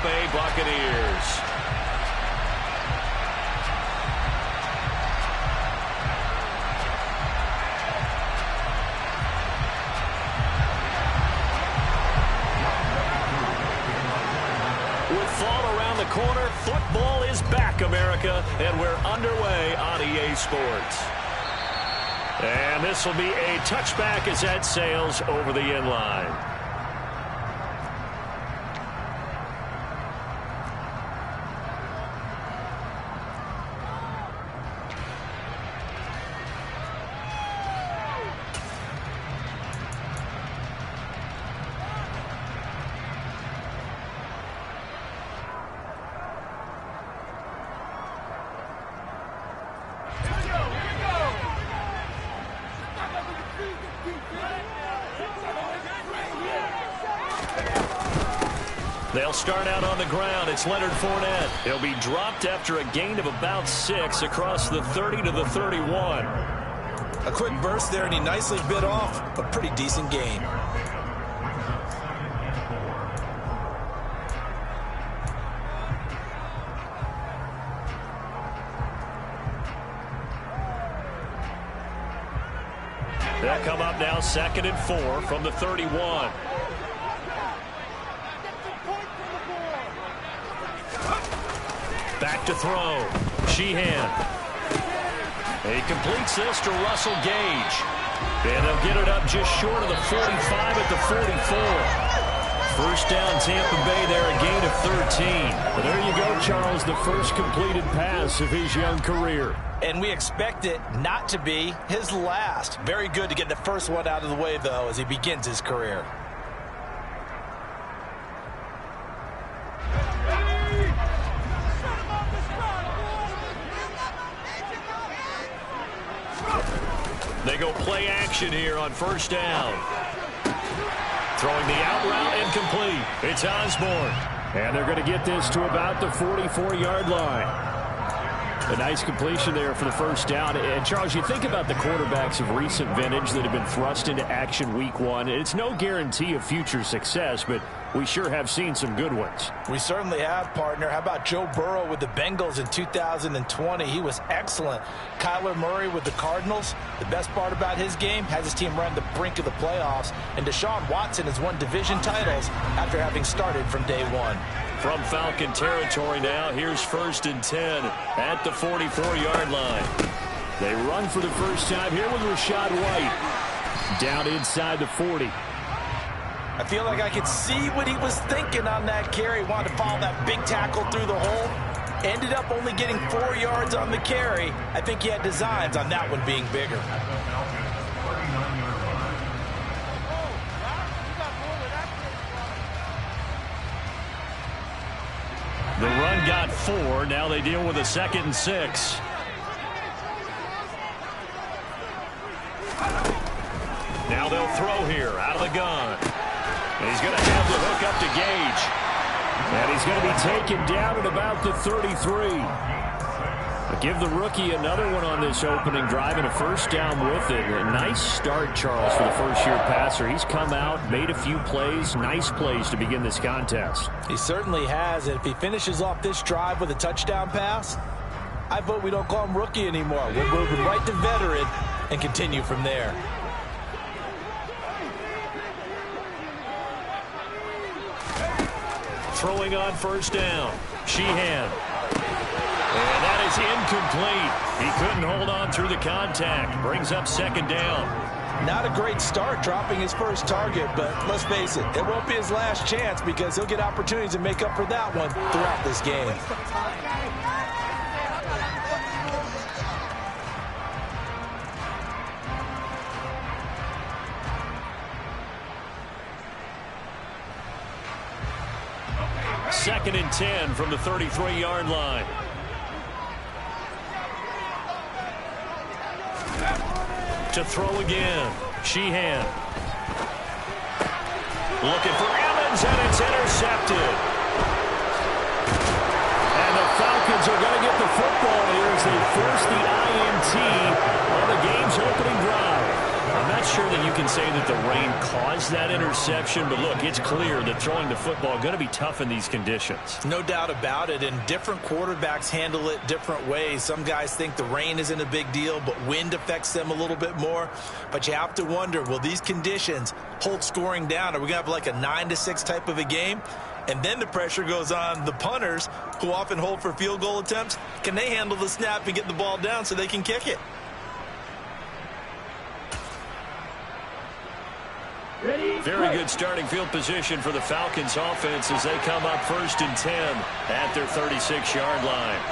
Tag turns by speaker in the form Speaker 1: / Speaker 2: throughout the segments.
Speaker 1: Bay Buccaneers. With fall around the corner, football is back, America, and we're underway on EA Sports. And this will be a touchback as that sails over the end line. They'll start out on the ground. It's Leonard Fournette. He'll be dropped after a gain of about 6 across the 30 to the 31.
Speaker 2: A quick burst there, and he nicely bit off a pretty decent gain.
Speaker 1: They'll come up now 2nd and 4 from the 31. Back to throw. Sheehan. He completes this to Russell Gage. And they'll get it up just short of the 45 at the 44. First down, Tampa Bay there, a gain of 13. But there you go, Charles, the first completed pass of his young career.
Speaker 2: And we expect it not to be his last. Very good to get the first one out of the way, though, as he begins his career.
Speaker 1: They go play action here on first down. Throwing the out route incomplete. It's Osborne.
Speaker 3: And they're going to get this to about the 44-yard line. A nice completion there for the first down. And, Charles, you think about the quarterbacks of recent vintage that have been thrust into action week 1. It's no guarantee of future success, but we sure have seen some good ones.
Speaker 2: We certainly have, partner. How about Joe Burrow with the Bengals in 2020? He was excellent. Kyler Murray with the Cardinals. The best part about his game, has his team run the brink of the playoffs. And Deshaun Watson has won division titles after having started from day 1.
Speaker 1: From Falcon territory now, here's 1st and 10 at the 44-yard line.
Speaker 3: They run for the first time here with Rachaad White. Down inside the 40.
Speaker 2: I feel like I could see what he was thinking on that carry. Wanted to follow that big tackle through the hole. Ended up only getting 4 yards on the carry. I think he had designs on that one being bigger.
Speaker 1: The run got 4. Now they deal with a 2nd and 6. Now they'll throw here out of the gun. And he's going to have the hook up to Gage.
Speaker 3: And he's going to be taken down at about the 33. But give the rookie another one on this opening drive and a first down with it. A nice start, Charles, for the first-year passer. He's come out, made a few plays, nice plays to begin this contest.
Speaker 2: He certainly has. And if he finishes off this drive with a touchdown pass, I vote we don't call him rookie anymore. We'll move him right to veteran and continue from there.
Speaker 1: Throwing on first down. Sheehan. And that is incomplete. He couldn't hold on through the contact. Brings up 2nd down.
Speaker 2: Not a great start dropping his first target, but let's face it, it won't be his last chance because he'll get opportunities to make up for that one throughout this game.
Speaker 1: Second and 10 from the 33-yard line. To throw again. Sheehan. Looking for Evans, and it's intercepted. And the Falcons are going to get the football here as they force the INT on the game's opening drive. I'm not
Speaker 3: sure that you can say that the rain caused that interception, but look, it's clear that throwing the football is going to be tough in these conditions.
Speaker 2: No doubt about it, and different quarterbacks handle it different ways. Some guys think the rain isn't a big deal, but wind affects them a little bit more. But you have to wonder, will these conditions hold scoring down? Are we going to have like a 9-6 type of a game? And then the pressure goes on the punters, who often hold for field goal attempts. Can they handle the snap and get the ball down so they can kick it?
Speaker 3: Very good starting field position for the Falcons offense as they come up 1st and 10 at their 36-yard line.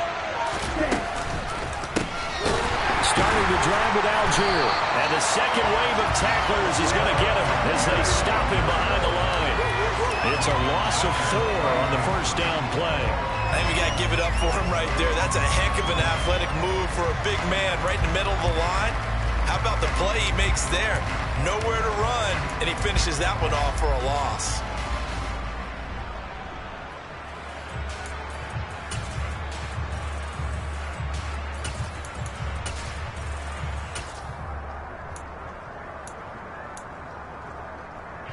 Speaker 3: Starting the drive with Algier. And the second wave of tacklers is going to get him as they stop him behind the line. It's a loss of 4 on the first down play.
Speaker 2: I think we got to give it up for him right there. That's a heck of an athletic move for a big man right in the middle of the line. How about the play he makes there? Nowhere to run, and he finishes that one off for a loss.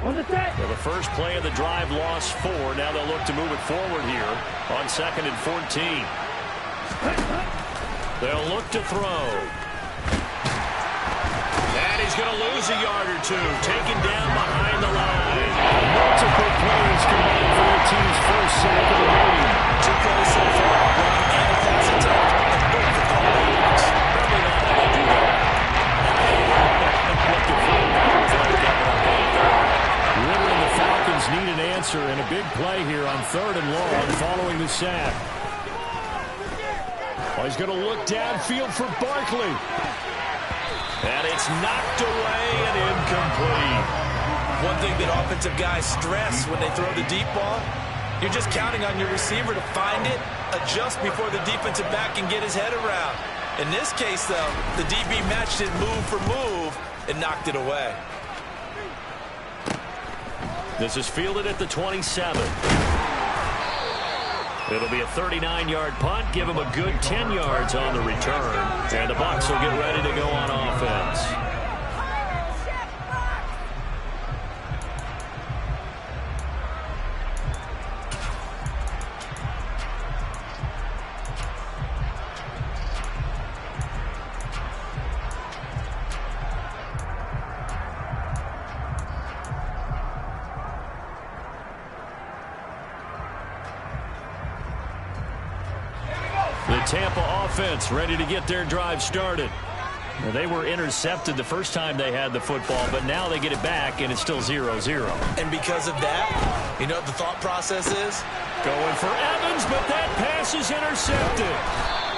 Speaker 3: Well, the first play of the drive lost 4. Now they'll look to move it forward here on 2nd and 14. They'll look to throw. And he's going to lose a yard or 2. Taken down behind the line. Multiple players combined for their team's first sack of the game.
Speaker 2: 2 plays so far, run and a pass attempt, and both the callbacks.
Speaker 3: Probably not how they do that. Literally, the Falcons need an answer and a big play here on 3rd and long following the sack. Oh, he's going to look downfield for Barkley. And it's knocked away and incomplete.
Speaker 2: One thing that offensive guys stress when they throw the deep ball, you're just counting on your receiver to find it, adjust before the defensive back can get his head around. In this case, though, the DB matched it move for move and knocked it away.
Speaker 3: This is fielded at the 27. It'll be a 39-yard punt. Give him a good 10 yards on the return. And the Bucs will get ready to go on offense. The Tampa offense ready to get their drive started. Well, they were intercepted the first time they had the football, but now they get it back, and it's still 0-0.
Speaker 2: And because of that, you know what the thought process is?
Speaker 3: Going for Evans, but that pass is intercepted.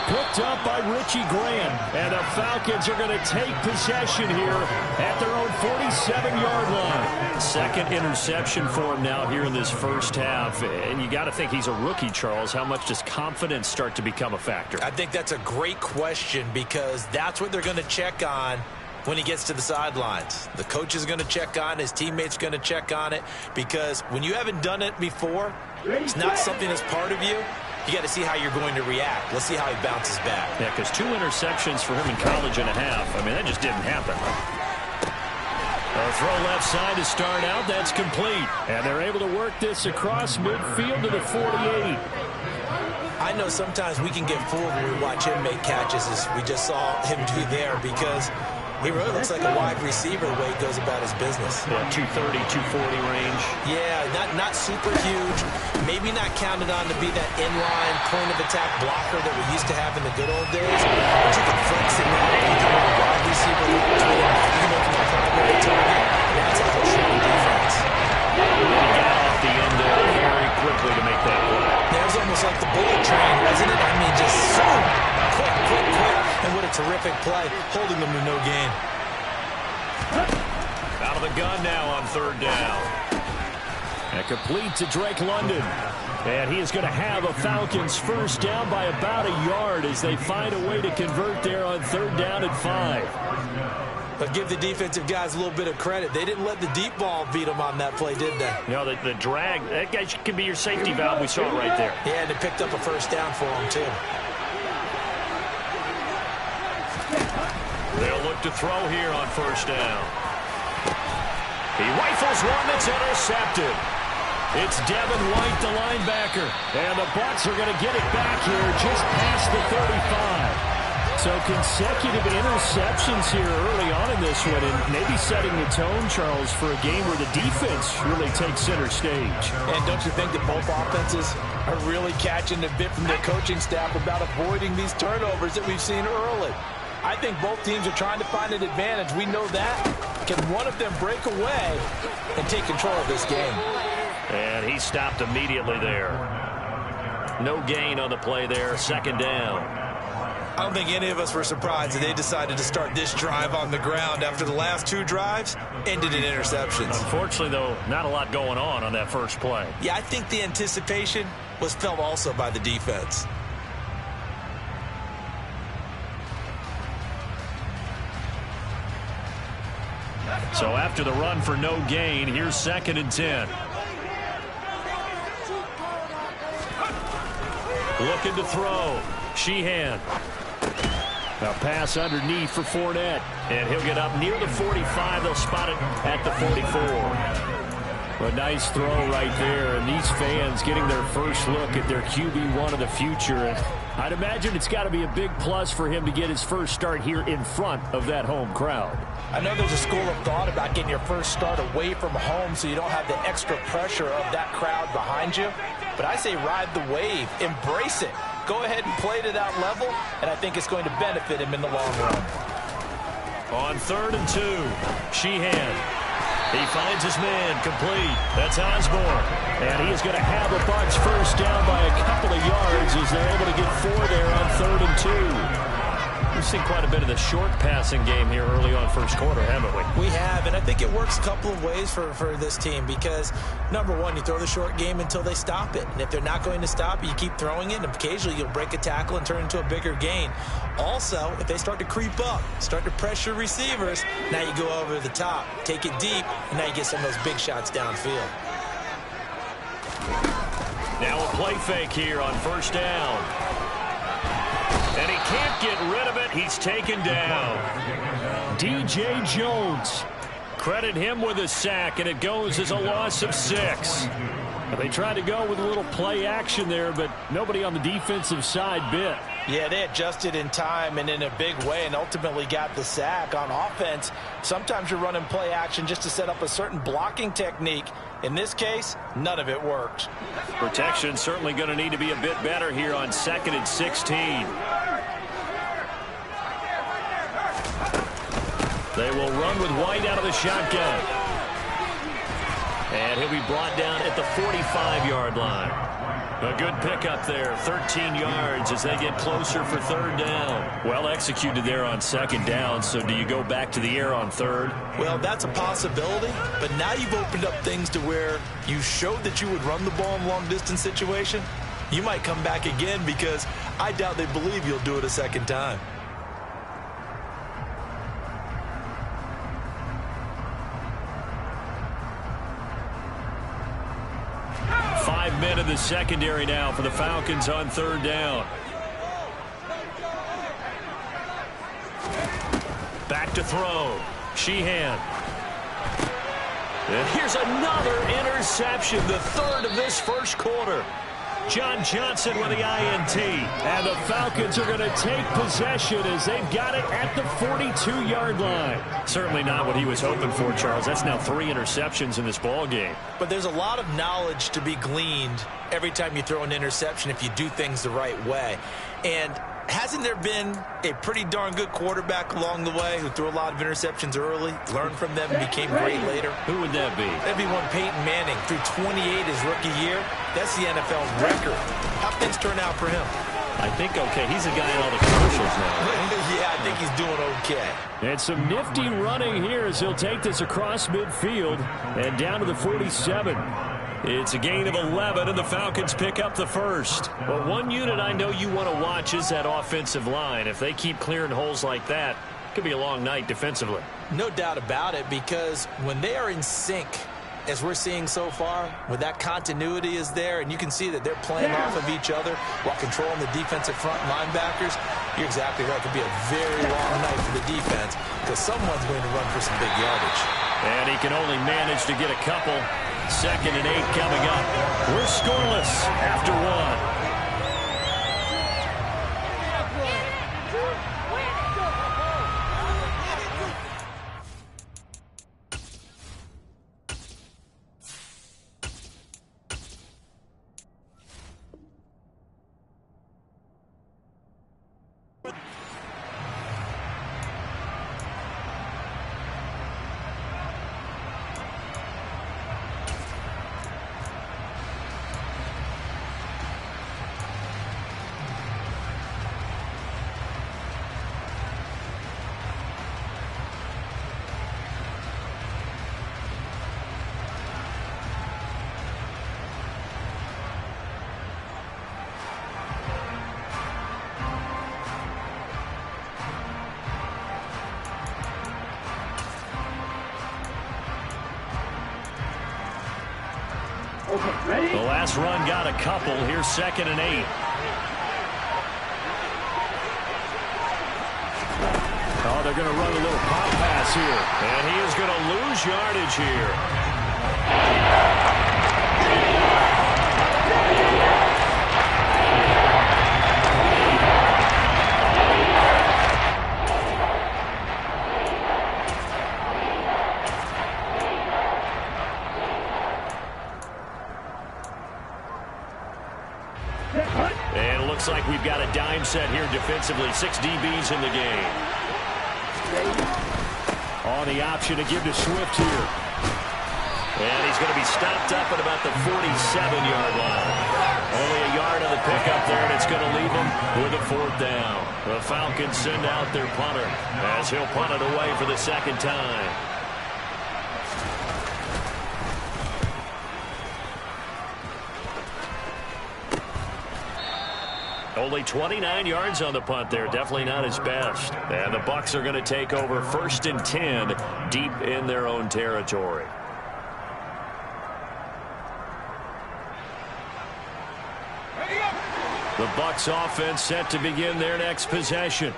Speaker 3: Picked up by Richie Graham, and the Falcons are going to take possession here at their own 47-yard line. Second interception for him now here in this first half, and you got to think he's a rookie, Charles. How much does confidence start to become a factor?
Speaker 2: I think that's a great question because that's what they're going to check on when he gets to the sidelines. The coach is going to check on, his teammates going to check on it, because when you haven't done it before, it's not something that's part of you. You got to see how you're going to react. Let's see how he bounces back.
Speaker 3: Yeah, because 2 interceptions for him in college and a half. I mean, that just didn't happen. A throw left side to start out. That's complete. And they're able to work this across midfield to the 48.
Speaker 2: I know sometimes we can get fooled when we watch him make catches, as we just saw him do there, because he really looks like a wide receiver the way he goes about his business.
Speaker 3: Yeah, 230, 240 range.
Speaker 2: Yeah, not super huge. Maybe not counted on to be that inline point-of-attack blocker that we used to have in the good old days. But you can flex it now and become a wide receiver. You can make him a primary target. And that's how he'll show the defense.
Speaker 3: He got off the end there very quickly to make that play.
Speaker 2: That was almost like the bullet train, wasn't it? I mean, just so quick. And what a terrific play, holding them to no gain.
Speaker 3: Out of the gun now on 3rd down. And complete to Drake London. And he is going to have a Falcons first down by about a yard as they find a way to convert there on 3rd down and 5.
Speaker 2: But give the defensive guys a little bit of credit. They didn't let the deep ball beat them on that play, did they?
Speaker 3: You know, the drag, that guy can be your safety valve. We saw it right there.
Speaker 2: Yeah, and they picked up a first down for them, too.
Speaker 3: They'll look to throw here on 1st down.
Speaker 1: He rifles one that's intercepted. It's Devin White, the linebacker. And the Bucs are going to get it back here just past the 35.
Speaker 3: So consecutive interceptions here early on in this one, and maybe setting the tone, Charles, for a game where the defense really takes center stage.
Speaker 2: And don't you think that both offenses are really catching a bit from their coaching staff about avoiding these turnovers that we've seen early? I think both teams are trying to find an advantage. We know that. Can one of them break away and take control of this game?
Speaker 1: And he stopped immediately there. No gain on the play there. Second down.
Speaker 4: I don't think any of us were surprised that they decided to start this drive on the ground after the last two drives ended in interceptions.
Speaker 1: Unfortunately, though, not a lot going on that first play.
Speaker 4: Yeah, I think the anticipation was felt also by the defense.
Speaker 1: So after the run for no gain, here's 2nd and 10. Looking to throw. Sheehan.
Speaker 3: A pass underneath for Fournette.
Speaker 1: And he'll get up near the 45. They'll spot it at the 44.
Speaker 3: A nice throw right there. And these fans getting their first look at their QB1 of the future. And I'd imagine it's got to be a big plus for him to get his first start here in front of that home crowd.
Speaker 2: I know there's a school of thought about getting your first start away from home so you don't have the extra pressure of that crowd behind you. But I say ride the wave. Embrace it. Go ahead and play to that level, and I think it's going to benefit him in the long run.
Speaker 1: On 3rd and 2, Sheehan. He finds his man complete. That's Osborne.
Speaker 3: And he is going to have a Bucs first down by a couple of yards as they're able to get 4 there on 3rd and 2.
Speaker 1: We've seen quite a bit of the short passing game here early on first quarter, haven't we?
Speaker 2: We have, and I think it works a couple of ways for this team because, number one, you throw the short game until they stop it. And if they're not going to stop it, you keep throwing it, and occasionally you'll break a tackle and turn into a bigger gain. Also, if they start to creep up, start to pressure receivers, now you go over the top, take it deep, and now you get some of those big shots downfield.
Speaker 1: Now a play fake here on first down. And he can't get rid of it. He's taken down.
Speaker 3: DJ Jones.
Speaker 1: Credit him with a sack, and it goes as a loss of 6.
Speaker 3: They tried to go with a little play action there, but nobody on the defensive side bit.
Speaker 2: Yeah, they adjusted in time and in a big way and ultimately got the sack. On offense, sometimes you're running play action just to set up a certain blocking technique. In this case, none of it worked.
Speaker 1: Protection certainly going to need to be a bit better here on 2nd and 16. They will run with White out of the shotgun. And he'll be brought down at the 45-yard line. A good pickup there, 13 yards as they get closer for 3rd down. Well executed there on 2nd down, so do you go back to the air on 3rd?
Speaker 2: Well, that's a possibility, but now you've opened up things to where you showed that you would run the ball in long-distance situation. You might come back again because I doubt they believe you'll do it a second time.
Speaker 1: Five men in the secondary now for the Falcons on 3rd down. Back to throw. Sheehan. And here's another interception, the 3rd of this first quarter. John Johnson with the INT.
Speaker 3: And the Falcons are going to take possession as they've got it at the 42-yard line.
Speaker 1: Certainly not what he was hoping for, Charles. That's now 3 interceptions in this ball game.
Speaker 2: But there's a lot of knowledge to be gleaned every time you throw an interception if you do things the right way. And hasn't there been a pretty darn good quarterback along the way who threw a lot of interceptions early, learned from them, and became great later?
Speaker 1: Who would that be?
Speaker 2: That'd be one Peyton Manning. Threw 28 his rookie year. That's the NFL's record. How things turn out for him?
Speaker 1: I think okay. He's a guy in all the commercials now.
Speaker 2: Yeah, I think he's doing okay.
Speaker 3: And some nifty running here as he'll take this across midfield and down to the 47.
Speaker 1: It's a gain of 11, and the Falcons pick up the first. But one unit I know you want to watch is that offensive line. If they keep clearing holes like that, it could be a long night defensively.
Speaker 2: No doubt about it, because when they are in sync, as we're seeing so far, when that continuity is there and you can see that they're playing off of each other while controlling the defensive front linebackers, you're exactly right. It could be a very long night for the defense because someone's going to run for some big yardage.
Speaker 3: And he can only manage to get a couple. 2nd and 8 coming up. We're scoreless after 1. The last run got a couple. Here's 2nd and 8. Oh, they're going to run a little pop pass here. And he is going to lose yardage here. And it looks like we've got a dime set here defensively. 6 DBs in the game. On the option to give to Swift here. And he's going to be stopped up at about the 47-yard line. Only a yard on the pickup there, and it's going to leave him with a 4th down. The Falcons send out their punter as he'll punt it away for the 2nd time. Only 29 yards on the punt there. Definitely not his best. And the Bucs are going to take over 1st and 10 deep in their own territory. The Bucs offense set to begin their next possession.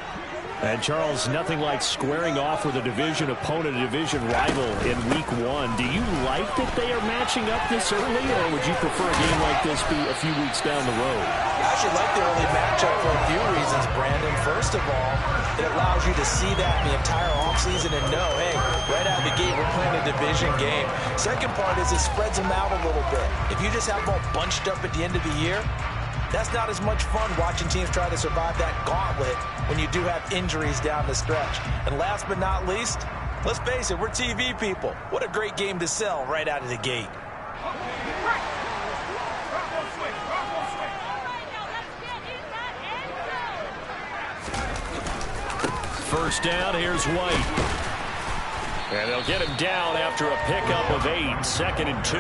Speaker 3: And, Charles, nothing like squaring off with a division opponent, a division rival in Week 1. Do you like that they are matching up this early, or would you prefer a game like this be a few weeks down the road?
Speaker 2: I actually like the early matchup for a few reasons, Brandon. First of all, it allows you to see that the entire offseason and know, hey, right out of the gate, we're playing a division game. Second part is it spreads them out a little bit. If you just have them all bunched up at the end of the year, that's not as much fun watching teams try to survive that gauntlet when you do have injuries down the stretch. And last but not least, let's face it, we're TV people. What a great game to sell right out of the gate.
Speaker 3: First down, here's White. And they'll get him down after a pickup of 8, 2nd and 2.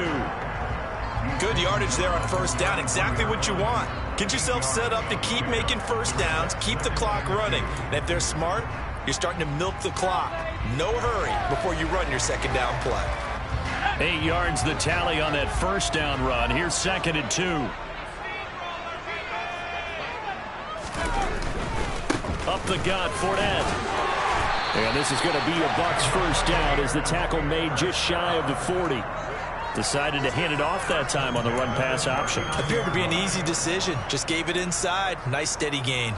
Speaker 4: Good yardage there on 1st down. Exactly what you want. Get yourself set up to keep making 1st downs, keep the clock running. And if they're smart, you're starting to milk the clock. No hurry before you run your 2nd down play.
Speaker 3: 8 yards the tally on that 1st down run. Here's 2nd and 2. Up the gut, Fournette. And this is going to be a Bucs 1st down as the tackle made just shy of the 40. Decided to hand it off that time on the run-pass option.
Speaker 2: Appeared to be an easy decision. Just gave it inside. Nice steady gain.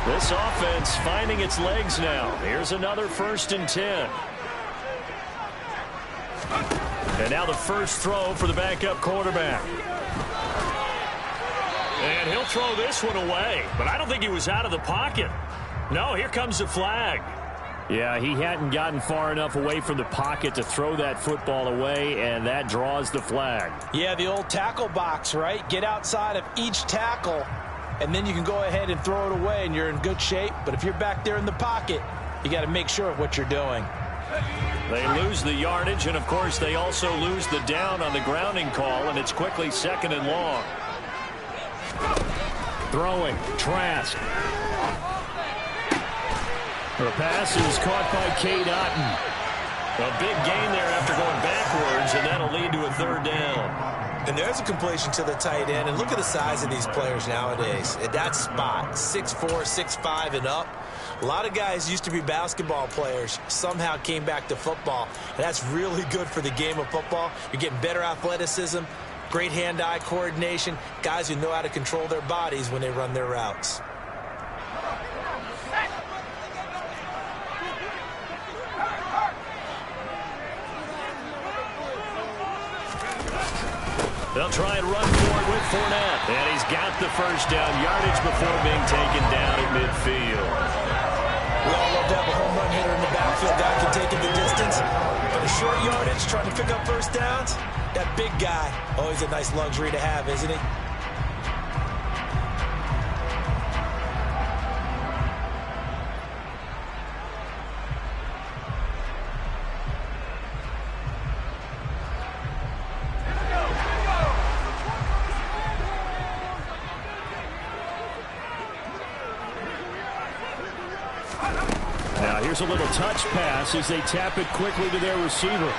Speaker 3: This offense finding its legs now. Here's another 1st and 10. And now the first throw for the backup quarterback. And he'll throw this one away. But I don't think he was out of the pocket. No, here comes the flag. Yeah, he hadn't gotten far enough away from the pocket to throw that football away, and that draws the flag.
Speaker 2: Yeah, the old tackle box, right? Get outside of each tackle, and then you can go ahead and throw it away, and you're in good shape. But if you're back there in the pocket, you got to make sure of what you're doing.
Speaker 3: They lose the yardage, and, of course, they also lose the down on the grounding call, and it's quickly 2nd and long. Throwing, Trask. The pass is caught by Cade Otton.
Speaker 1: A big gain there after going backwards, and that'll lead to a third down.
Speaker 4: And there's a completion to the tight end. And look at the size of these players nowadays. At that spot, 6'4", 6'5", and up. A lot of guys used to be basketball players, somehow came back to football. And that's really good for the game of football. You're getting better athleticism, great hand-eye coordination, guys who know how to control their bodies when they run their routes.
Speaker 1: They'll try and run for it with Fournette. And he's got the first down yardage before being taken down at midfield.
Speaker 4: We all love to have a home run hitter in the backfield. Guy can take it the distance. But a short yardage, trying to pick up first downs, that big guy, always a nice luxury to have, isn't he?
Speaker 3: Now here's a little touch pass as they tap it quickly to their receiver.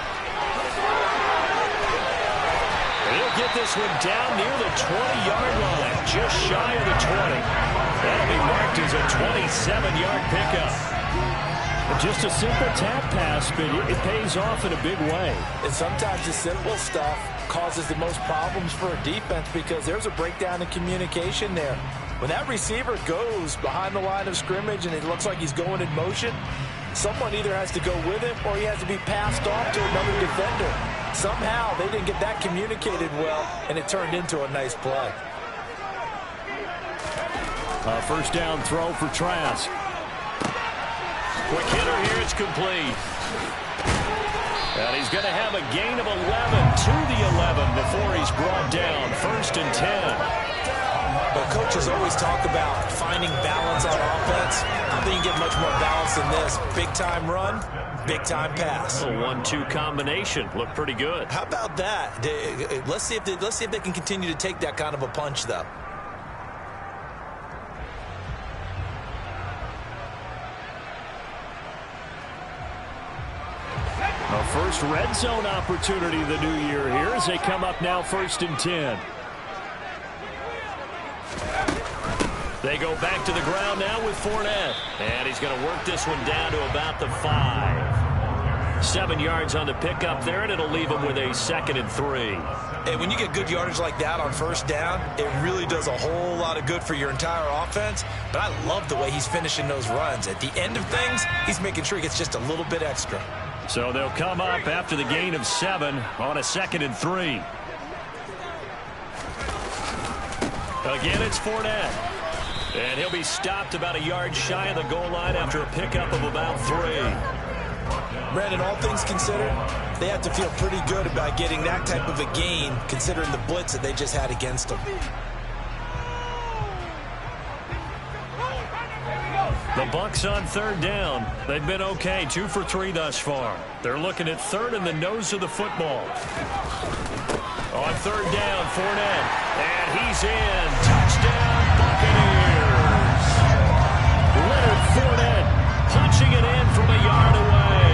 Speaker 1: He'll get this one down near the 20-yard line, just shy of the 20. That'll be marked as a 27-yard pickup.
Speaker 3: Just a simple tap pass, but it pays off in a big way.
Speaker 2: And sometimes the simple stuff causes the most problems for a defense because there's a breakdown in communication there. When that receiver goes behind the line of scrimmage and it looks like he's going in motion, someone either has to go with him or he has to be passed off to another defender. Somehow they didn't get that communicated well, and it turned into a nice play.
Speaker 3: A first down throw for Trask.
Speaker 1: Quick hitter here, it's complete. And he's going to have a gain of 11 to the 11 before he's brought down. 1st and 10.
Speaker 4: But coaches always talk about finding balance on offense. I don't think you get much more balance than this. Big-time run, big-time pass.
Speaker 1: A 1-2 combination. Looked pretty good.
Speaker 4: How about that? Let's see if they can continue to take that kind of a punch, though.
Speaker 3: A first red zone opportunity the new year here as they come up now 1st and 10.
Speaker 1: They go back to the ground now with Fournette. And he's going to work this one down to about the 5. 7 yards on the pickup there, and it'll leave him with a 2nd and 3.
Speaker 4: And when you get good yardage like that on first down, it really does a whole lot of good for your entire offense. But I love the way he's finishing those runs. At the end of things, he's making sure he gets just a little bit extra.
Speaker 3: So they'll come up after the gain of 7 on a 2nd and 3.
Speaker 1: Again, it's Fournette. And he'll be stopped about a yard shy of the goal line after a pickup of about 3.
Speaker 4: Brandon, all things considered, they have to feel pretty good about getting that type of a gain, considering the blitz that they just had against them.
Speaker 3: The Bucs on 3rd down. They've been okay, 2 for 3 thus far. They're looking at 3rd in the nose of the football. On 3rd down, Fournette. And he's in. Touchdown, Buccaneers. Leonard Fournette punching it in from a yard away.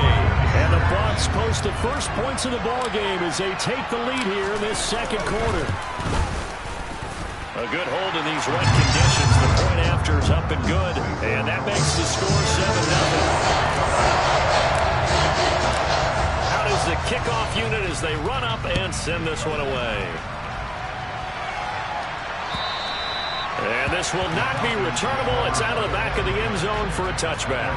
Speaker 3: And the Bucs post the first points of the ball game as they take the lead here in this 2nd quarter. A good hold in these wet conditions. The point after is up and good. And that makes the score 7-0. Out is the kickoff unit as they run up and send this one away. And this will not be returnable. It's out of the back of the end zone for a touchback.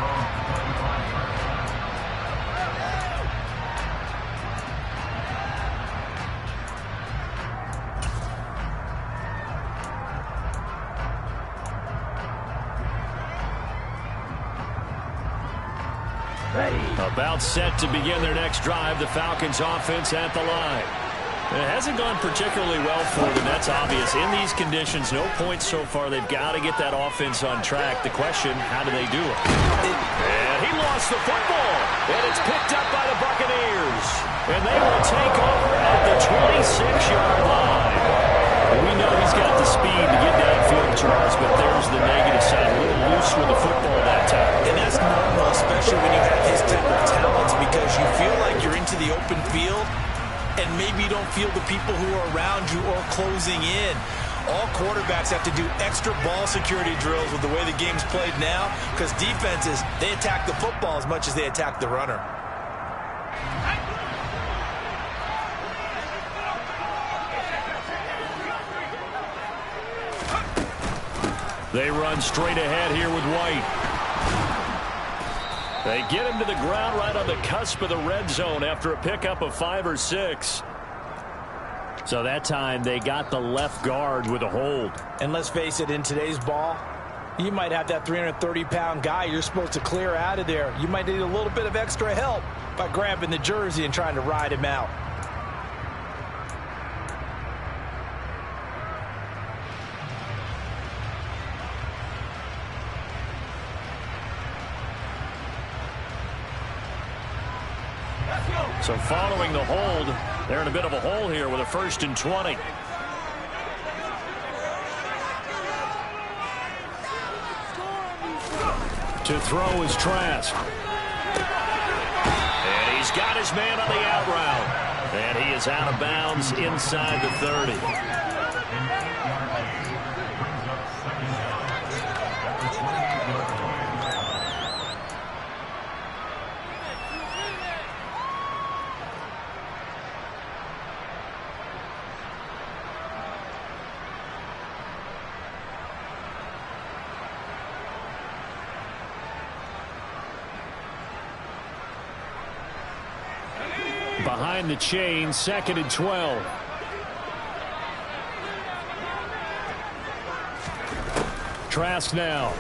Speaker 3: About set to begin their next drive, the Falcons offense at the line. It hasn't gone particularly well for them, that's obvious. In these conditions, no points so far. They've got to get that offense on track. The question, how do they do it? And he lost the football, and it's picked up by the Buccaneers. And they will take over at the 26-yard line. We know he's got the speed to get downfield, Charles, but there's the negative side. A little loose with the football that time.
Speaker 4: And that's normal, especially when you have his type of talents, because you feel like you're into the open field and maybe you don't feel the people who are around you or closing in. All quarterbacks have to do extra ball security drills with the way the game's played now, because defenses, they attack the football as much as they attack the runner.
Speaker 3: They run straight ahead here with White. They get him to the ground right on the cusp of the red zone after a pickup of 5 or 6. So that time they got the left guard with a hold.
Speaker 2: And let's face it, in today's ball, you might have that 330-pound guy you're supposed to clear out of there. You might need a little bit of extra help by grabbing the jersey and trying to ride him out.
Speaker 3: So following the hold, they're in a bit of a hole here with a 1st and 20. To throw is Trask. And he's got his man on the out route. And he is out of bounds inside the 30. Behind the chain, 2nd and 12. Trask now.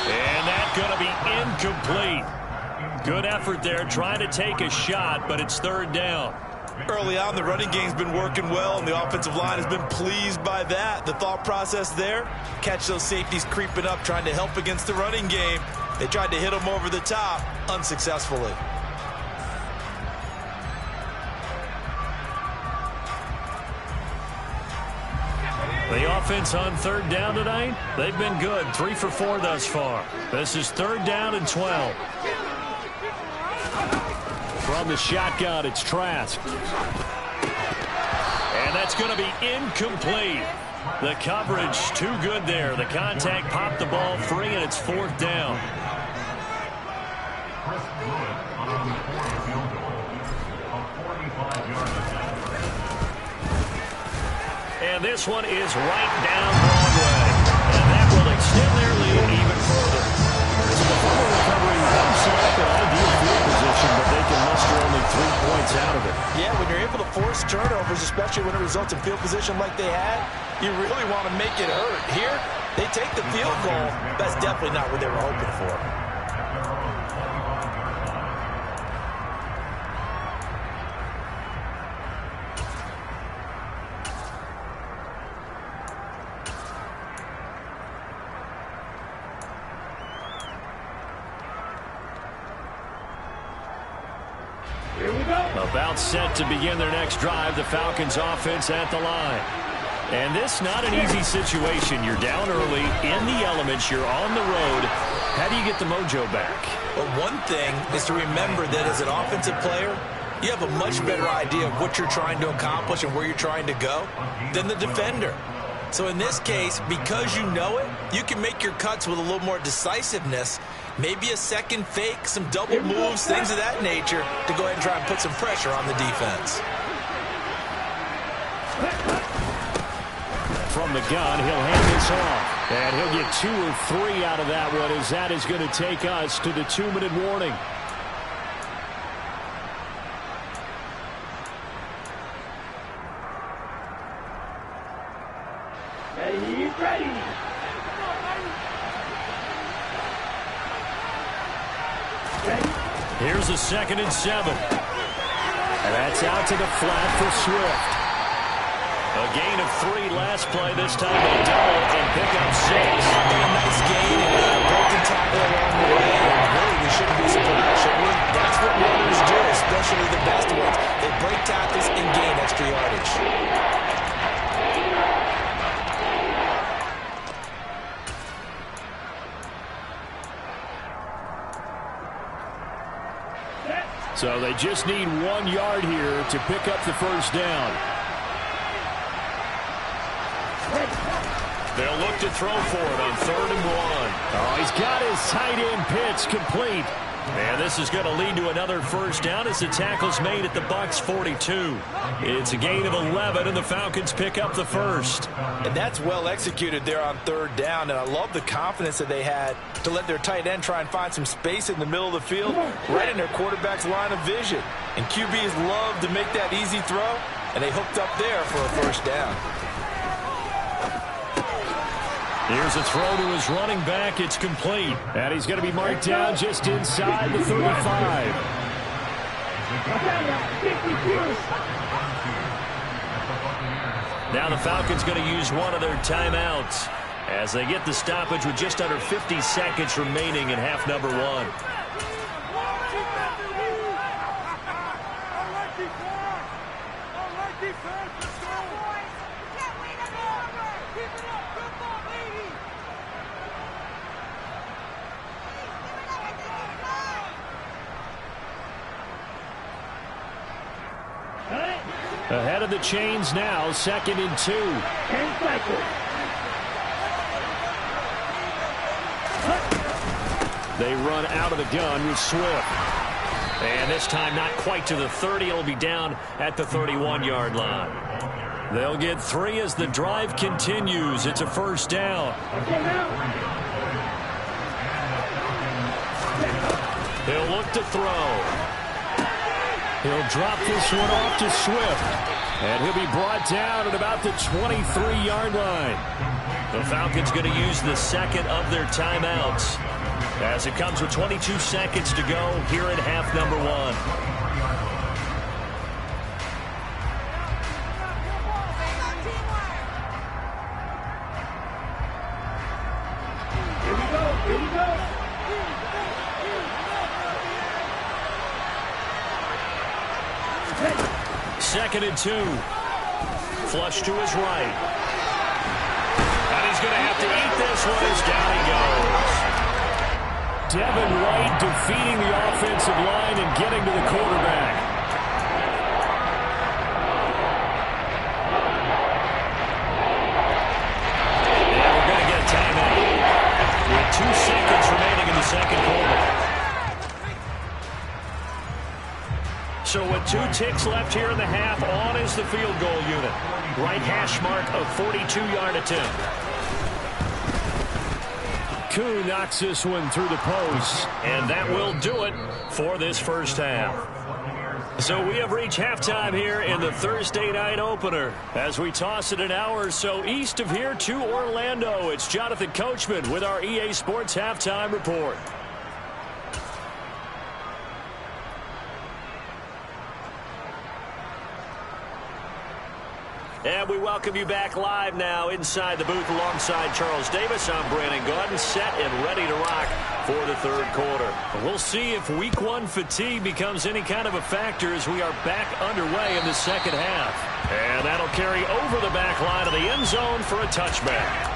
Speaker 3: And that's going to be incomplete. Good effort there, trying to take a shot, but it's 3rd down.
Speaker 4: Early on, the running game's been working well, and the offensive line has been pleased by that. The thought process there, catch those safeties creeping up, trying to help against the running game. They tried to hit him over the top, unsuccessfully.
Speaker 3: The offense on 3rd down tonight, they've been good. 3 for 4 thus far. This is 3rd down and 12. From the shotgun, it's Trask. And that's going to be incomplete. The coverage too good there. The contact popped the ball free, and it's 4th down. And this one is right down Broadway. And that will extend their lead even further. This is a fumble recovery. One select an ideal field position, but they can muster only 3 points out of it.
Speaker 2: Yeah, when you're able to force turnovers, especially when it results in field position like they had, you really want to make it hurt. Here, they take the field goal. That's definitely not what they were hoping for.
Speaker 3: About set to begin their next drive, the Falcons offense at the line. And this not an easy situation. You're down early, in the elements, you're on the road. How do you get the mojo back?
Speaker 4: Well, one thing is to remember that as an offensive player, you have a much better idea of what you're trying to accomplish and where you're trying to go than the defender. So in this case, because you know it, you can make your cuts with a little more decisiveness. Maybe a second fake, some double moves, things of that nature to go ahead and try and put some pressure on the defense.
Speaker 3: From the gun, he'll hand this off. And he'll get 2 or 3 out of that one, as that is going to take us to the 2-minute warning.
Speaker 5: Ready.
Speaker 3: Here's a 2nd and 7. And that's out to the flat for Swift. A gain of 3 last play. This time they double and pick up 6.
Speaker 4: And a nice gain and a broken tackle along the way. And really, we shouldn't be surprised, should we? That's what runners do, especially the best ones. They break tackles and gain
Speaker 3: So they just need 1 yard here to pick up the first down.
Speaker 1: They'll look to throw for it on 3rd and 1.
Speaker 3: Oh, he's got his tight end pitch complete.
Speaker 1: And this is going to lead to another first down as the tackle's made at the Bucs 42. It's a gain of 11, and the Falcons pick up the first.
Speaker 2: And that's well executed there on 3rd down, and I love the confidence that they had to let their tight end try and find some space in the middle of the field, right in their quarterback's line of vision. And QBs love to make that easy throw, and they hooked up there for a first down.
Speaker 1: Here's a throw to his running back. It's complete.
Speaker 3: And he's going to be marked down just inside the 35.
Speaker 1: Now the Falcons going to use one of their timeouts as they get the stoppage with just under 50 seconds remaining in half number 1.
Speaker 3: Ahead of the chains now, 2nd and 2.
Speaker 5: 10 seconds.
Speaker 3: They run out of the gun with Swift.
Speaker 1: And this time not quite to the 30. It'll be down at the 31-yard line. They'll get 3 as the drive continues. It's a first down. He'll look to throw.
Speaker 3: He'll drop this one off to Swift. And he'll be brought down at about the 23-yard line.
Speaker 1: The Falcons going to use the second of their timeouts as it comes with 22 seconds to go here in half number 1. Second and 2. Flush to his right. And he's going to have to eat this one as down he goes.
Speaker 3: Devin White defeating the offensive line and getting to the quarterback.
Speaker 1: And we're going to get a timeout with 2 seconds remaining in the second quarter. So with 2 ticks left here in the half, on is the field goal unit. Right hash mark of 42-yard attempt.
Speaker 3: Koo knocks this one through the post.
Speaker 1: And that will do it for this first half. So we have reached halftime here in the Thursday night opener. As we toss it an hour or so east of here to Orlando, it's Jonathan Coachman with our EA Sports Halftime Report. And we welcome you back live now inside the booth alongside Charles Davis. I'm Brandon Gaudin, set and ready to rock for the third quarter. We'll see if week 1 fatigue becomes any kind of a factor as we are back underway in the second half. And that'll carry over the back line of the end zone for a touchback.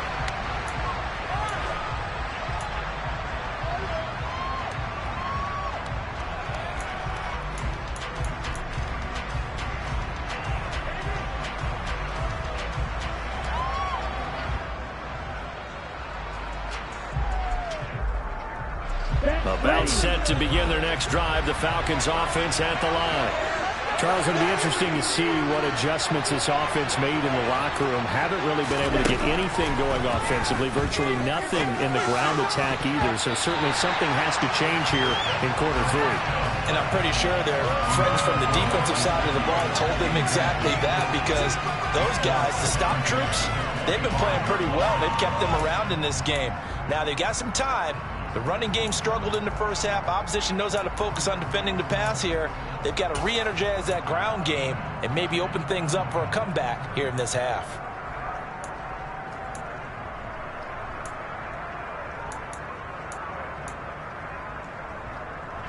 Speaker 1: About set to begin their next drive. The Falcons offense at the line.
Speaker 3: Charles, it'll be interesting to see what adjustments this offense made in the locker room. Haven't really been able to get anything going offensively. Virtually nothing in the ground attack either. So certainly something has to change here in quarter 3.
Speaker 2: And I'm pretty sure their friends from the defensive side of the ball told them exactly that, because those guys, the stop troops, they've been playing pretty well. They've kept them around in this game. Now they've got some time. The running game struggled in the first half. Opposition knows how to focus on defending the pass here. They've got to re-energize that ground game and maybe open things up for a comeback here in this half.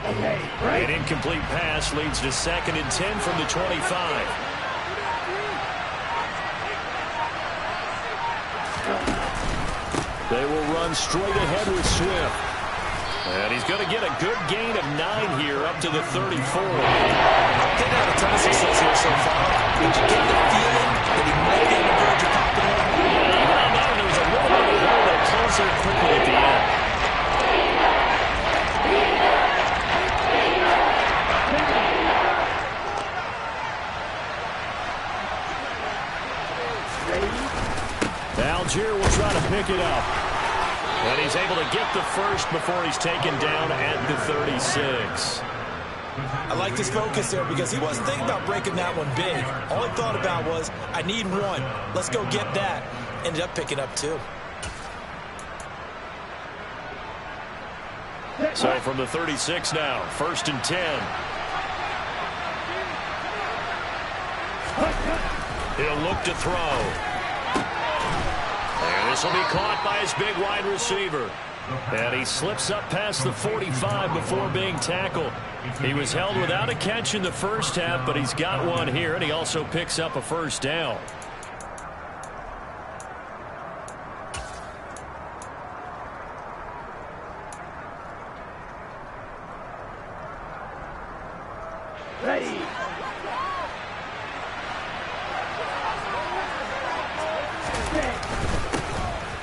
Speaker 1: An incomplete pass leads to 2nd and 10 from the 25. They will run straight ahead with Swift. And he's going to get a good gain of 9 here up to the 34.
Speaker 4: They've had a ton of success here so far. Did you get the feeling that he might be on the verge of popping up?
Speaker 1: There was a little bit of hole that closed there quickly at the end. Algier will try to pick it up. And he's able to get the first before he's taken down at the 36.
Speaker 4: I like his focus there because he wasn't thinking about breaking that one big. All he thought about was, I need one. Let's go get that. Ended up picking up 2.
Speaker 1: So from the 36 now, 1st and 10. He'll look to throw. And this will be caught by his big wide receiver. And he slips up past the 45 before being tackled. He was held without a catch in the first half, but he's got one here, and he also picks up a first down.
Speaker 5: Ready.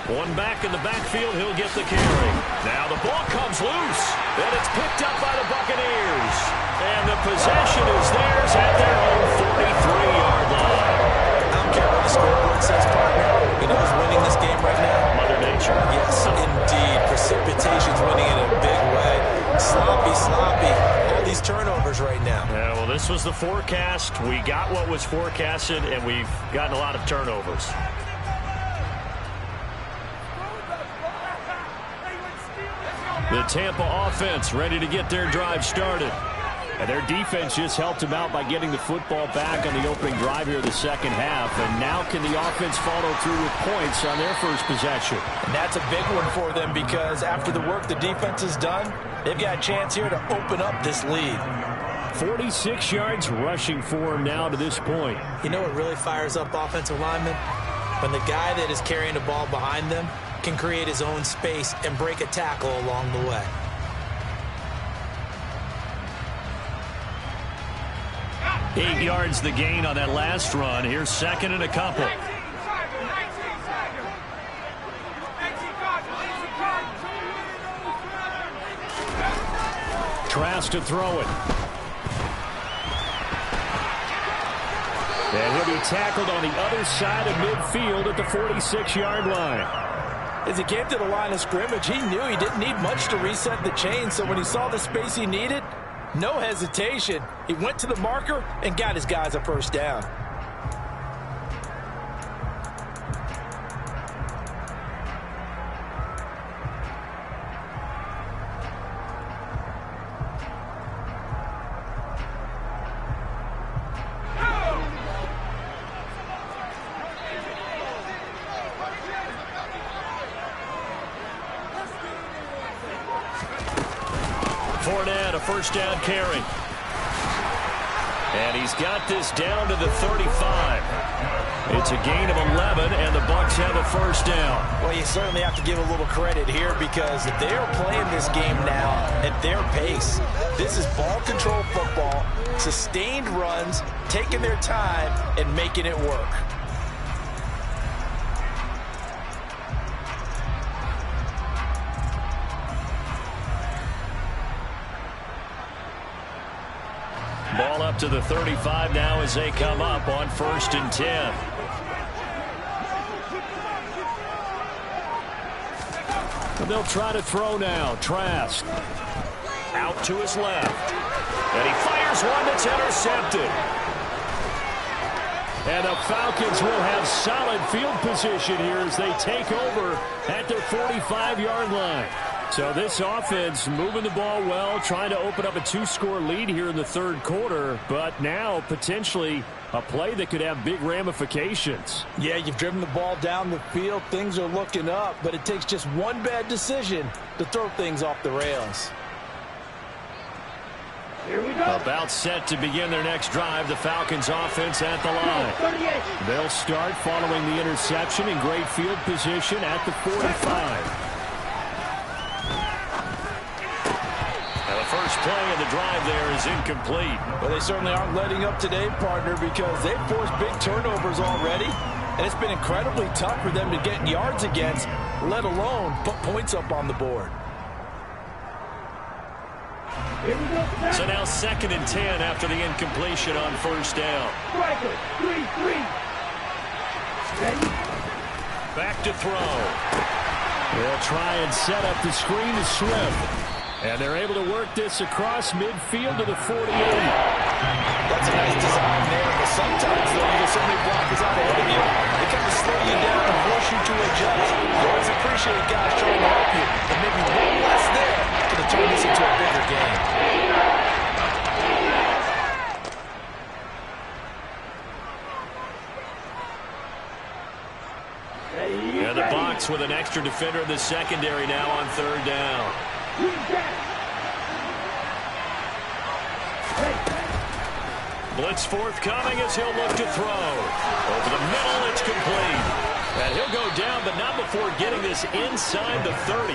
Speaker 1: One back in the backfield, he'll get the carry. Now the ball comes loose, and it's picked up by the Buccaneers. And the possession is theirs at their own 43-yard line.
Speaker 4: I don't care what the scoreboard says, partner. You know who's winning this game right now?
Speaker 1: Mother Nature.
Speaker 4: Yes, indeed. Precipitation's winning in a big way. Sloppy. All these turnovers right now.
Speaker 1: Yeah, well, this was the forecast. We got what was forecasted, and we've gotten a lot of turnovers. The Tampa offense ready to get their drive started. And their defense just helped them out by getting the football back on the opening drive here in the second half. And now can the offense follow through with points on their first possession?
Speaker 2: And that's a big one for them because after the work the defense has done, they've got a chance here to open up this lead.
Speaker 3: 46 yards rushing for him now to this point.
Speaker 4: You know what really fires up offensive linemen? When the guy that is carrying the ball behind them can create his own space and break a tackle along the way.
Speaker 1: Eight yards the gain on that last run. Here's second and a couple. Trask to throw it. And he'll be tackled on the other side of midfield at the 46-yard line.
Speaker 2: As he came to the line of scrimmage, he knew he didn't need much to reset the chain, so when he saw the space he needed, no hesitation. He went to the marker and got his guys a first down.
Speaker 1: Fournette, a first down carry. And he's got this down to the 35. It's a gain of 11, and the Bucs have a first down.
Speaker 2: Well, you certainly have to give a little credit here because they are playing this game now at their pace. This is ball control football, sustained runs, taking their time, and making it work.
Speaker 1: Ball up to the 35 now as they come up on 1st and 10. And they'll try to throw now. Trask out to his left. And he fires one that's intercepted. And the Falcons will have solid field position here as they take over at their 45-yard line. So this offense moving the ball well, trying to open up a 2-score lead here in the third quarter, but now potentially a play that could have big ramifications.
Speaker 2: Yeah, you've driven the ball down the field. Things are looking up, but it takes just one bad decision to throw things off the rails.
Speaker 5: Here we go.
Speaker 1: About set to begin their next drive, the Falcons offense at the line.
Speaker 3: They'll start following the interception in great field position at the 45. play, and the drive there is incomplete.
Speaker 2: Well, they certainly aren't letting up today, partner, because they've forced big turnovers already, and it's been incredibly tough for them to get yards against, let alone put points up on the board.
Speaker 3: So now 2nd and 10 after the incompletion on first down.
Speaker 5: Striker, 3-3.
Speaker 3: Back to throw. They'll try and set up the screen to Swift. And they're able to work this across midfield to the 48.
Speaker 2: That's a nice design there, but sometimes, though, you get so many blockers out ahead of you, they kind of slow you down and force you to adjust. You always appreciate guys trying to help you, and maybe one less there could have turned this into a bigger game.
Speaker 3: And the box with an extra defender in the secondary now on 3rd down. Blitz forthcoming as he'll look to throw. Over the middle, it's complete. And he'll go down, but not before getting this inside the 30.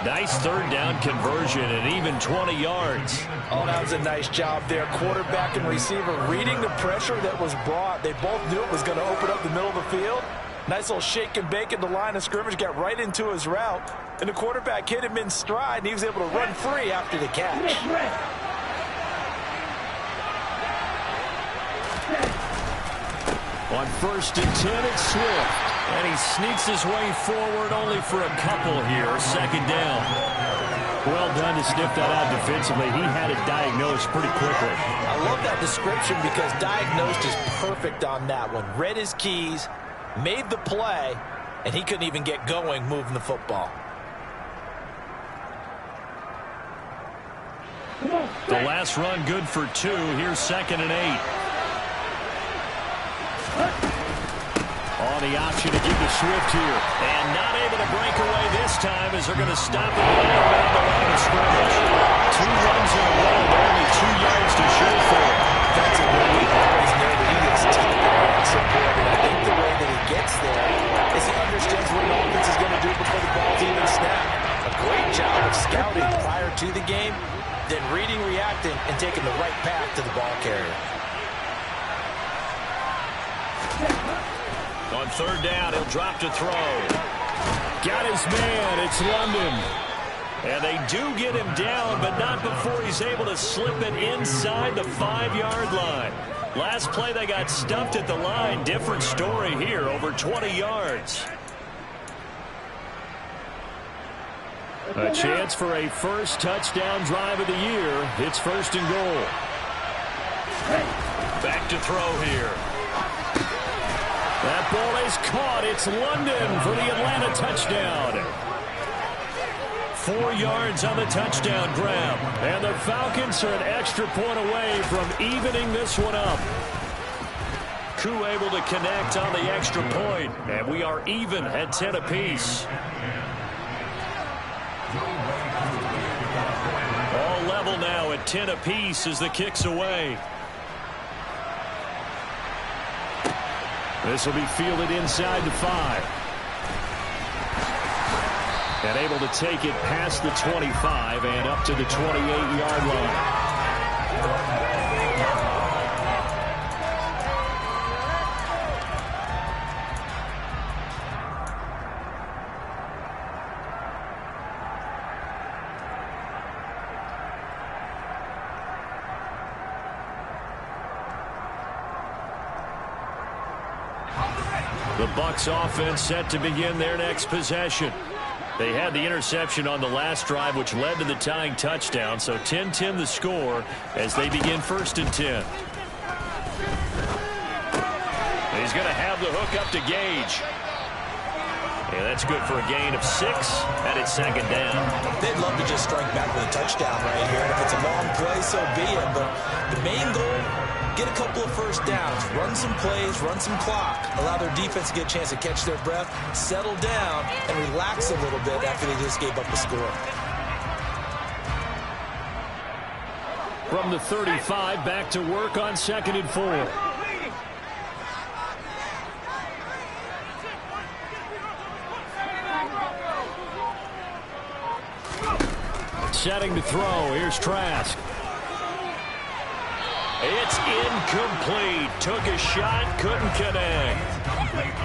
Speaker 3: Nice 3rd down conversion and even 20 yards.
Speaker 2: Oh, that was a nice job there. Quarterback and receiver reading the pressure that was brought. They both knew it was going to open up the middle of the field. Nice little shake and bake at the line of scrimmage, got right into his route. And the quarterback hit him in stride, and he was able to run free after the catch.
Speaker 3: On 1st and 10, it's Swift. And he sneaks his way forward only for a couple here. 2nd down. Well done to sniff that out defensively. He had it diagnosed pretty quickly.
Speaker 2: I love that description because diagnosed is perfect on that one. Read his keys, made the play, and he couldn't even get going moving the football.
Speaker 3: The last run good for 2. Here's 2nd and 8. On the option to give to Swift here. And not able to break away this time as they're going to stop it right around the line of scrimmage. 2 runs in a row, but only 2 yards to show for it.
Speaker 2: That's a way we always know that he is tough and support. And I think the way that he gets there is he understands what an offense is going to do before the ball's even snapped. A great job of scouting prior to the game, then reading, reacting, and taking the right path to the ball carrier.
Speaker 3: On 3rd down, he'll drop to throw. Got his man. It's London. And they do get him down, but not before he's able to slip it inside the 5-yard line. Last play, they got stuffed at the line. Different story here, over 20 yards. A chance for a first touchdown drive of the year. It's 1st and goal. Back to throw here. That ball is caught. It's London for the Atlanta touchdown. 4 yards on the touchdown grab. And the Falcons are an extra point away from evening this one up. Koo able to connect on the extra point. And we are even at 10 apiece. All level now at 10 apiece as the kick's away. This will be fielded inside the 5. And able to take it past the 25 and up to the 28-yard line. The Bucs offense set to begin their next possession. They had the interception on the last drive, which led to the tying touchdown. So 10-10 the score as they begin 1st and 10. He's going to have the hook up to Gage. Yeah, that's good for a gain of 6, and it's 2nd down.
Speaker 2: They'd love to just strike back with a touchdown right here. And if it's a long play, so be it. But the main goal, get a couple of first downs, run some plays, run some clock, allow their defense to get a chance to catch their breath, settle down, and relax a little bit after they just gave up the score.
Speaker 3: From the 35, back to work on 2nd and 4. setting to throw. Here's Trask.
Speaker 1: It's incomplete. Took a shot, couldn't connect.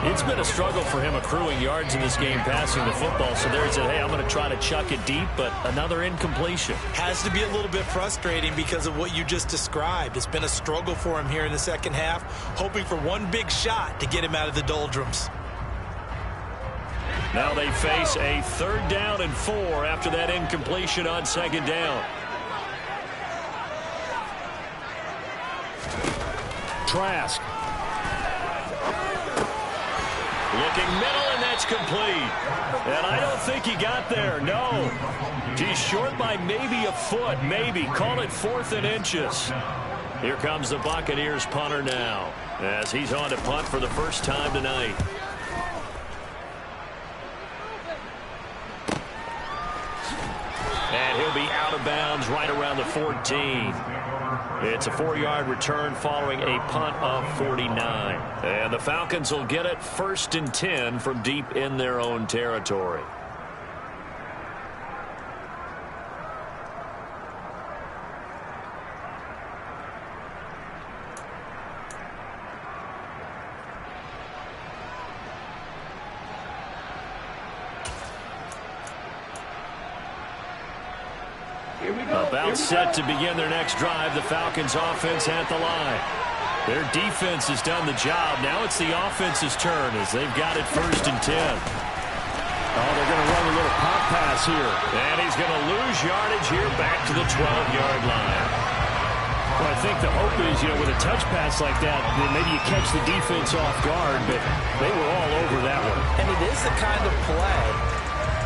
Speaker 3: It's been a struggle for him accruing yards in this game passing the football. So there he said, hey, I'm going to try to chuck it deep, but another incompletion.
Speaker 4: Has to be a little bit frustrating because of what you just described. It's been a struggle for him here in the second half, hoping for one big shot to get him out of the doldrums.
Speaker 1: Now they face a 3rd down and 4 after that incompletion on 2nd down.
Speaker 3: Trask.
Speaker 1: Looking middle, and that's complete. And I don't think he got there, no. He's short by maybe a foot, maybe. Call it 4th and inches. Here comes the Buccaneers punter now, as he's on to punt for the first time tonight. And he'll be out of bounds right around the 14. It's a 4-yard return following a punt of 49. And the Falcons will get it 1st and 10 from deep in their own territory. About set to begin their next drive. The Falcons offense at the line. Their defense has done the job. Now it's the offense's turn as they've got it 1st and 10.
Speaker 3: Oh, they're going to run a little pop pass here.
Speaker 1: And he's going to lose yardage here back to the 12-yard line.
Speaker 3: Well, I think the hope is, with a touch pass like that, then maybe you catch the defense off guard, but they were all over that one.
Speaker 2: And it is the kind of play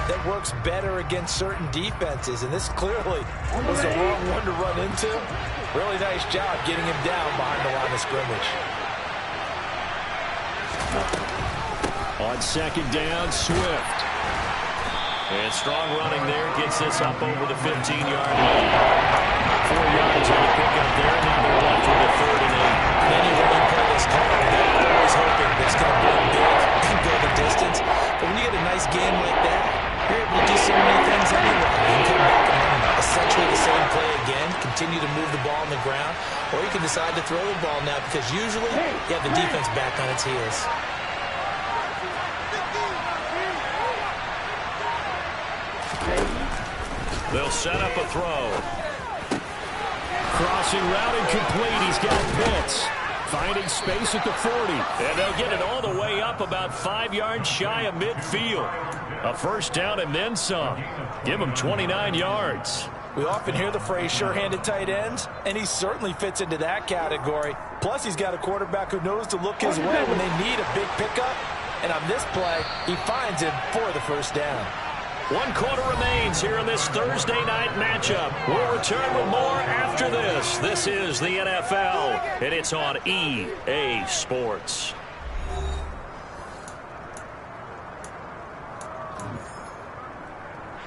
Speaker 2: that works better against certain defenses, and this clearly was the wrong one to run into. Really nice job getting him down behind the line of scrimmage.
Speaker 3: On 2nd down, Swift.
Speaker 1: And strong running there gets this up over the 15-yard line. 4 yards on the pickup there. Now they're left with a 3rd and 8.
Speaker 2: Any running play is hard. They're always hoping it's going to be big and go the distance. But when you get a nice game like that, you're able to do so many things anyway. You can come back and run essentially the same play again, continue to move the ball on the ground, or you can decide to throw the ball now because usually you have the defense back on its heels.
Speaker 1: They'll set up a throw.
Speaker 3: Crossing route incomplete. He's got Pitts. Finding space at the 40.
Speaker 1: And they'll get it all the way up about 5 yards shy of midfield. A 1st down and then some. Give him 29 yards.
Speaker 2: We often hear the phrase sure-handed tight ends, and he certainly fits into that category. Plus, he's got a quarterback who knows to look his way when they need a big pickup. And on this play, he finds him for the 1st down.
Speaker 1: 1 quarter remains here in this Thursday night matchup. We'll return with more after this. This is the NFL, and it's on EA Sports.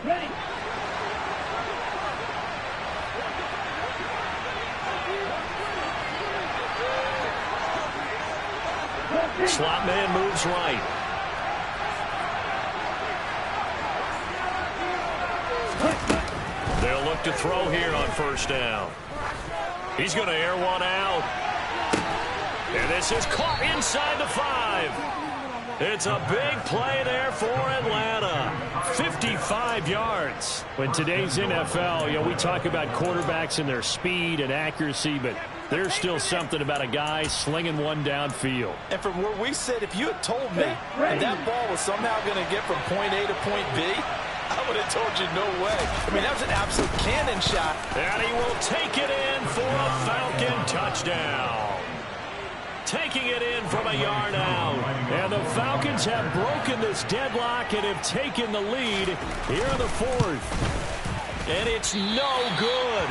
Speaker 5: Ready.
Speaker 1: Slot man moves right. They'll look to throw here on 1st down. He's going to air one out. And this is caught inside the 5. It's a big play there for Atlanta. 55 yards.
Speaker 3: When today's NFL, we talk about quarterbacks and their speed and accuracy, but there's still something about a guy slinging one downfield.
Speaker 2: And from where we sit, if you had told me that ball was somehow going to get from point A to point B, I would have told you no way. I mean, that was an absolute cannon shot.
Speaker 1: And he will take it in for a Falcon touchdown. Taking it in from a yard out.
Speaker 3: And the Falcons have broken this deadlock and have taken the lead here in the 4th.
Speaker 1: And it's no good.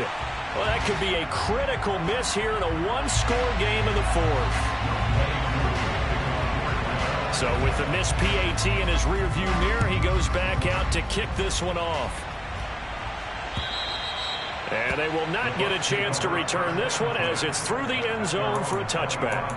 Speaker 1: Well, that could be a critical miss here in a 1-score game in the 4th. So with the missed PAT in his rearview mirror, he goes back out to kick this one off. And they will not get a chance to return this one as it's through the end zone for a touchback.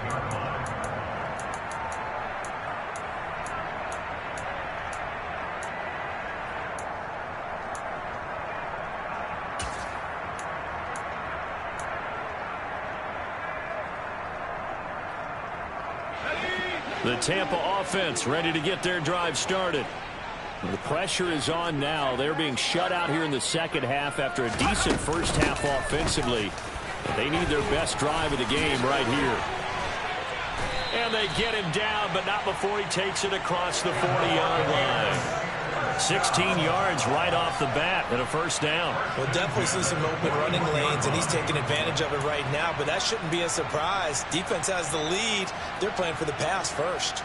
Speaker 1: The Tampa offense ready to get their drive started.
Speaker 3: The pressure is on now. They're being shut out here in the second half after a decent first half offensively. They need their best drive of the game right here.
Speaker 1: And they get him down, but not before he takes it across the 40-yard line. 16 yards right off the bat and a first down.
Speaker 2: We'll definitely see some open running lanes, and he's taking advantage of it right now, but that shouldn't be a surprise. Defense has the lead. They're playing for the pass first.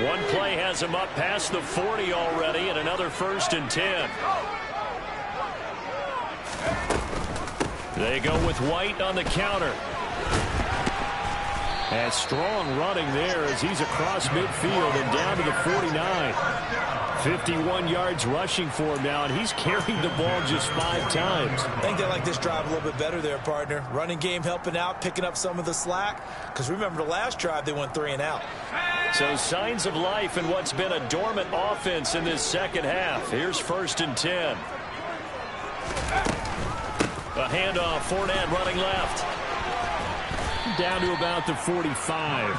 Speaker 1: One play has him up past the 40 already, and another 1st and 10. They go with White on the counter.
Speaker 3: And strong running there as he's across midfield and down to the 49. 51 yards rushing for him now, and he's carried the ball just 5 times.
Speaker 2: I think they like this drive a little bit better there, partner. Running game helping out, picking up some of the slack. Because remember the last drive, they went 3 and out.
Speaker 1: So signs of life in what's been a dormant offense in this second half. Here's 1st and 10. A handoff, Fournette running left.
Speaker 3: Down to about the 45.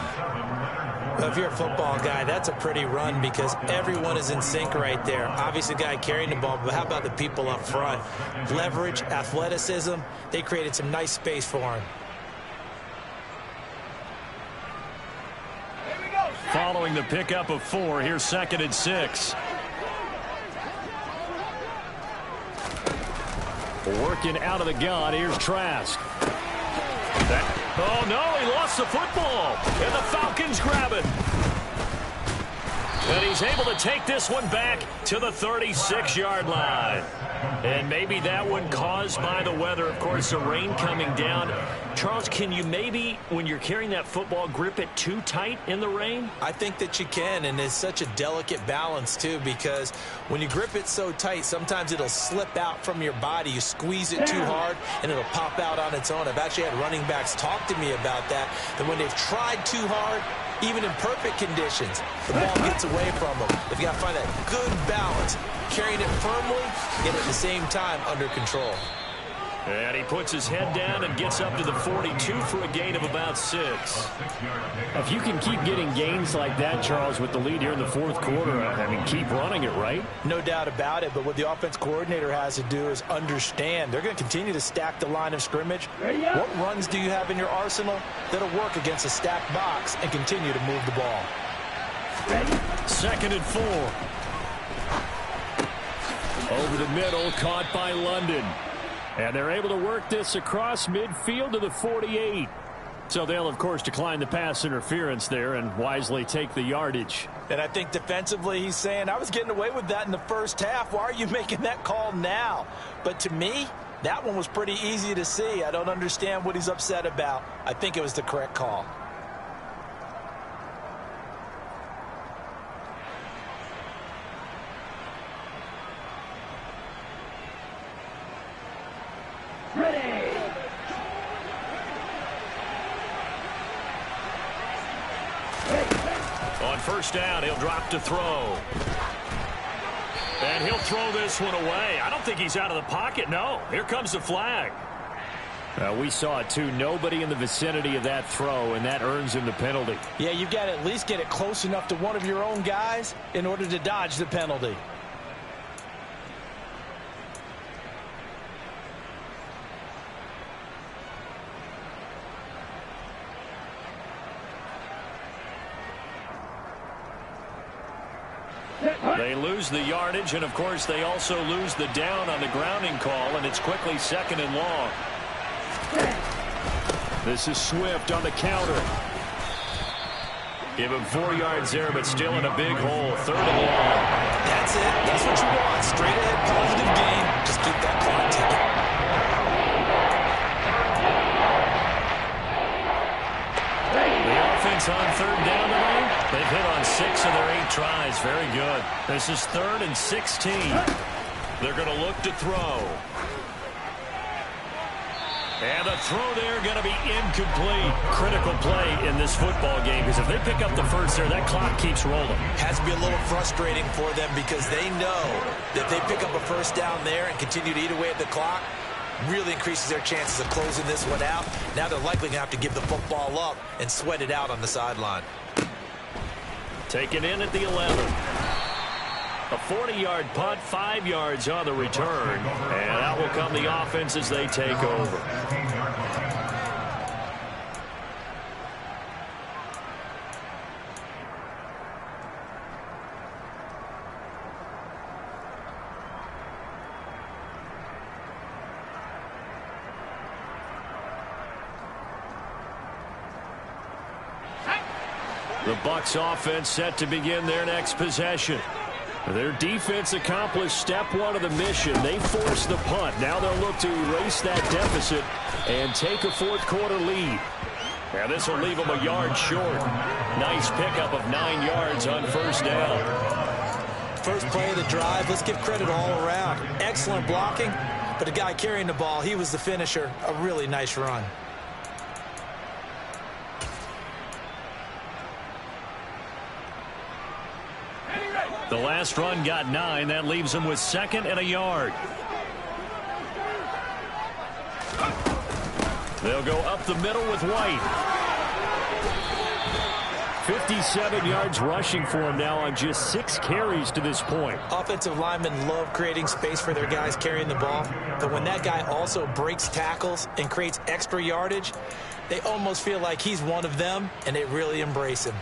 Speaker 2: Well, if you're a football guy, that's a pretty run because everyone is in sync right there. Obviously, the guy carrying the ball, but how about the people up front? Leverage, athleticism, they created some nice space for him.
Speaker 1: Following the pickup of 4, here's 2nd and 6.
Speaker 3: Working out of the gun, here's Trask.
Speaker 1: Oh, no, he lost the football. And the Falcons grab it. And he's able to take this one back to the 36-yard line. And maybe that one caused by the weather. Of course, the rain coming down. Charles, can you maybe, when you're carrying that football, grip it too tight in the rain?
Speaker 2: I think that you can, and it's such a delicate balance, too, because when you grip it so tight, sometimes it'll slip out from your body. You squeeze it too hard, and it'll pop out on its own. I've actually had running backs talk to me about that when they've tried too hard, even in perfect conditions, the ball gets away from them. They've got to find that good balance, carrying it firmly, yet at the same time under control.
Speaker 1: And he puts his head down and gets up to the 42 for a gain of about 6.
Speaker 3: If you can keep getting gains like that, Charles, with the lead here in the 4th quarter, I mean, keep running it, right?
Speaker 2: No doubt about it, but what the offense coordinator has to do is understand. They're going to continue to stack the line of scrimmage. What runs do you have in your arsenal that'll work against a stacked box and continue to move the ball?
Speaker 1: 2nd and 4.
Speaker 3: Over the middle, caught by London. And they're able to work this across midfield to the 48. So they'll, of course, decline the pass interference there and wisely take the yardage.
Speaker 2: And I think defensively he's saying, I was getting away with that in the first half. Why are you making that call now? But to me, that one was pretty easy to see. I don't understand what he's upset about. I think it was the correct call.
Speaker 1: On 1st down, he'll drop to throw. And he'll throw this one away. I don't think he's out of the pocket. No, here comes the flag.
Speaker 3: We saw it, too. Nobody in the vicinity of that throw, and that earns him the penalty.
Speaker 2: Yeah, you've got to at least get it close enough to one of your own guys in order to dodge the penalty.
Speaker 1: They lose the yardage, and, of course, they also lose the down on the grounding call, and it's quickly 2nd and long.
Speaker 3: This is Swift on the counter.
Speaker 1: Give him 4 yards there, but still in a big hole. 3rd and long.
Speaker 2: That's it. That's what you want. Straight ahead, positive game. Just keep that clock ticking.
Speaker 1: The offense on 3rd down tonight. They've hit on 6 of their 8 tries. Very good. This is 3rd and 16. They're going to look to throw.
Speaker 3: And the throw there going to be incomplete. Critical play in this football game, because if they pick up the first there, that clock keeps rolling.
Speaker 4: Has to be a little frustrating for them because they know that they pick up a first down there and continue to eat away at the clock, really increases their chances of closing this one out. Now they're likely going to have to give the football up and sweat it out on the sideline.
Speaker 3: Taken in at the 11. A 40-yard punt, 5 yards on the return. And out will come the offense as they take over. The Bucs offense set to begin their next possession. Their defense accomplished step one of the mission. They forced the punt. Now they'll look to erase that deficit and take a fourth-quarter lead. And this will leave them a yard short. Nice pickup of 9 yards on first down.
Speaker 4: First play of the drive, let's give credit all around. Excellent blocking, but the guy carrying the ball, he was the finisher. A really nice run.
Speaker 3: The last run got 9. That leaves them with 2nd and a yard. They'll go up the middle with White. 57 yards rushing for him now on just 6 carries to this point.
Speaker 4: Offensive linemen love creating space for their guys carrying the ball, but when that guy also breaks tackles and creates extra yardage, they almost feel like he's one of them, and they really embrace him.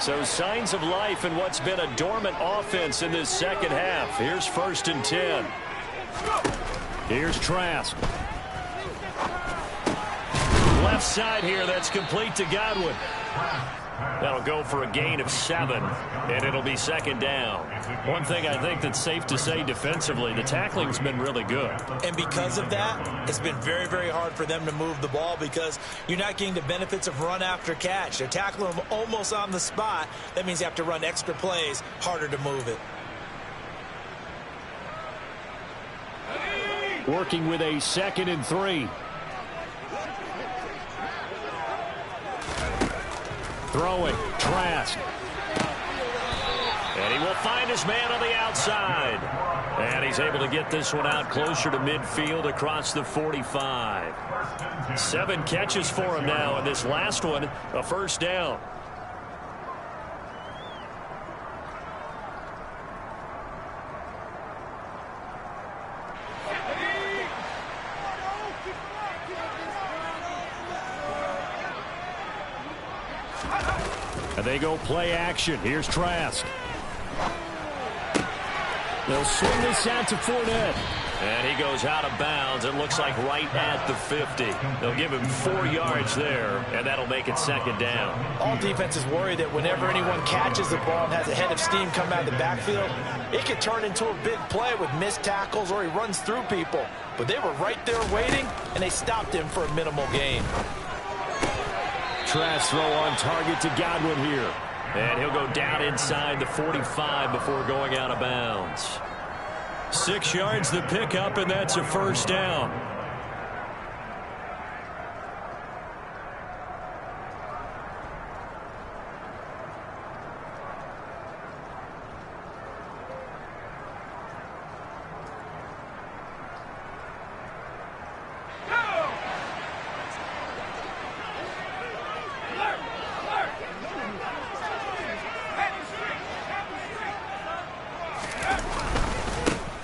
Speaker 3: So signs of life in what's been a dormant offense in this second half. Here's 1st and 10. Here's Trask. Left side here, that's complete to Godwin. That'll go for a gain of 7, and it'll be 2nd down. One thing I think that's safe to say defensively, the tackling's been really good.
Speaker 4: And because of that, it's been very, very hard for them to move the ball because you're not getting the benefits of run after catch. They're tackling them almost on the spot. That means you have to run extra plays, harder to move it.
Speaker 3: Working with a 2nd and 3. Throwing, Trask. And he will find his man on the outside. And he's able to get this one out closer to midfield across the 45. 7 catches for him now, and this last one, a first down. And they go play action. Here's Trask. They'll swing this out to Fournette. And he goes out of bounds. It looks like right at the 50. They'll give him 4 yards there, and that'll make it 2nd down.
Speaker 2: All defenses worry that whenever anyone catches the ball and has a head of steam come out of the backfield, it could turn into a big play with missed tackles or he runs through people. But they were right there waiting, and they stopped him for a minimal gain.
Speaker 3: Trask throw on target to Godwin here. And he'll go down inside the 45 before going out of bounds. 6 yards the pickup, and that's a first down.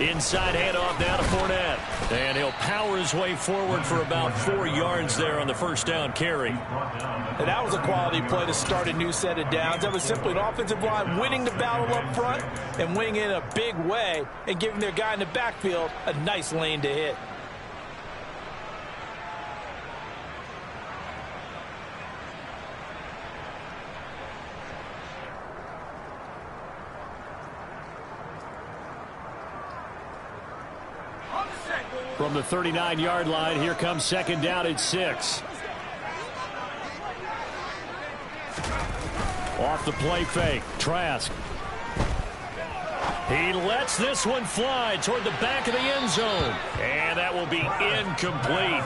Speaker 3: Inside handoff now to Fournette. And he'll power his way forward for about 4 yards there on the first down carry.
Speaker 2: And that was a quality play to start a new set of downs. That was simply an offensive line winning the battle up front and winning it in a big way and giving their guy in the backfield a nice lane to hit.
Speaker 3: From the 39-yard line, here comes 2nd down at 6. Off the play fake. Trask. He lets this one fly toward the back of the end zone. And that will be incomplete.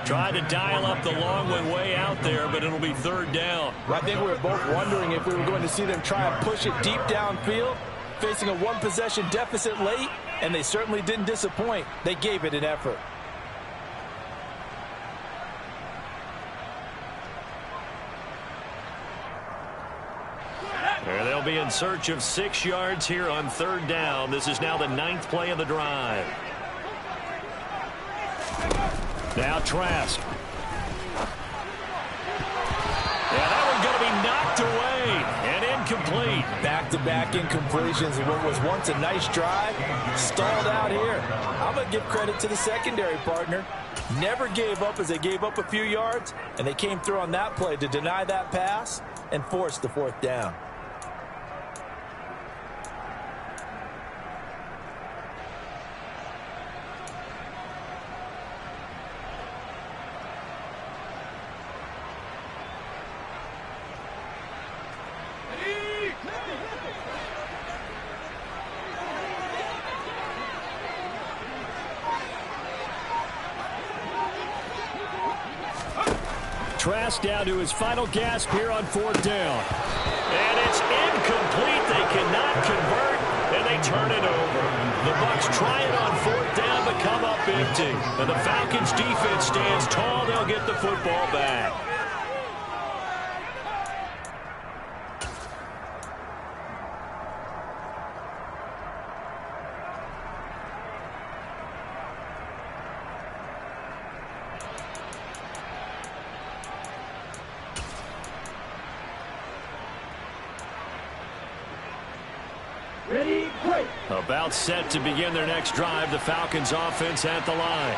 Speaker 3: Tried to dial up the long one way out there, but it'll be third down.
Speaker 2: I think we were both wondering if we were going to see them try and push it deep downfield, facing a one-possession deficit late, and they certainly didn't disappoint. They gave it an effort.
Speaker 3: And they'll be in search of 6 yards here on third down. This is now the 9th play of the drive. Now Trask. Yeah, that one's going to be knocked away and incomplete.
Speaker 2: Back-to-back incompletions of what was once a nice drive, stalled out here. I'm going to give credit to the secondary partner. Never gave up as they gave up a few yards, and they came through on that play to deny that pass and force the 4th down.
Speaker 3: Trask down to his final gasp here on 4th down. And it's incomplete. They cannot convert, and they turn it over. The Bucs try it on 4th down, but come up empty. And the Falcons defense stands tall. They'll get the football back.
Speaker 5: Ready, break.
Speaker 3: About set to begin their next drive. The Falcons offense at the line.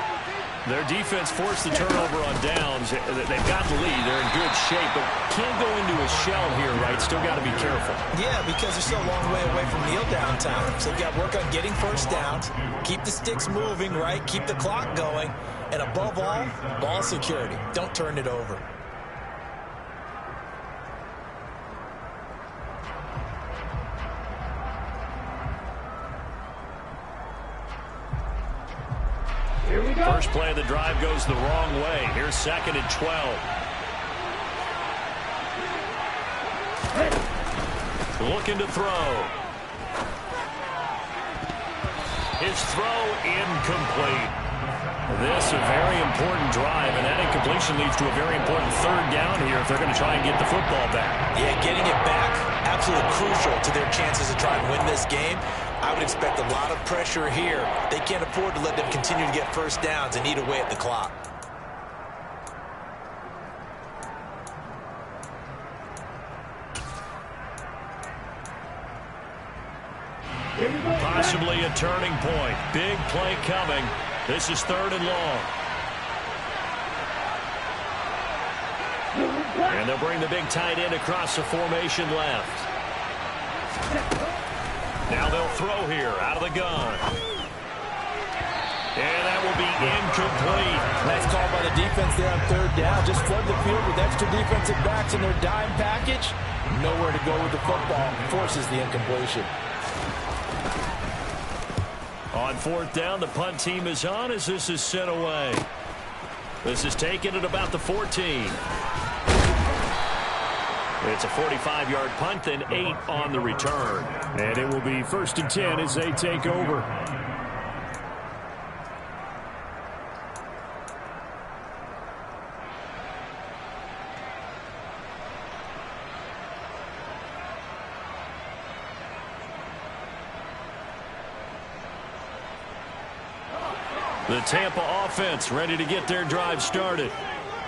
Speaker 3: Their defense forced the turnover on downs. They've got the lead. They're in good shape, but can't go into a shell here, right? Still got to be careful.
Speaker 4: Yeah, because they're still a long way away from kneel down time. So you got to work on getting first downs, keep the sticks moving, right? Keep the clock going. And above all, ball security. Don't turn it over.
Speaker 5: Here we go.
Speaker 3: First play of the drive goes the wrong way. Here's 2nd and 12. Looking to throw. His throw incomplete. This a very important drive, and that incompletion leads to a very important 3rd down here if they're going to try and get the football back.
Speaker 4: Yeah, getting it back, absolutely crucial to their chances to try and win this game. I would expect a lot of pressure here. They can't afford to let them continue to get first downs and eat away at the clock.
Speaker 3: Possibly a turning point. Big play coming. This is 3rd and long. And they'll bring the big tight end across the formation left. Now they'll throw here out of the gun. And that will be incomplete.
Speaker 2: Nice call by the defense there on 3rd down. Just flood the field with extra defensive backs in their dime package. Nowhere to go with the football. Forces the incompletion.
Speaker 3: On 4th down, the punt team is on as this is sent away. This is taken at about the 14. It's a 45-yard punt, then 8 on the return. And it will be 1st and 10 as they take over. The Tampa offense ready to get their drive started.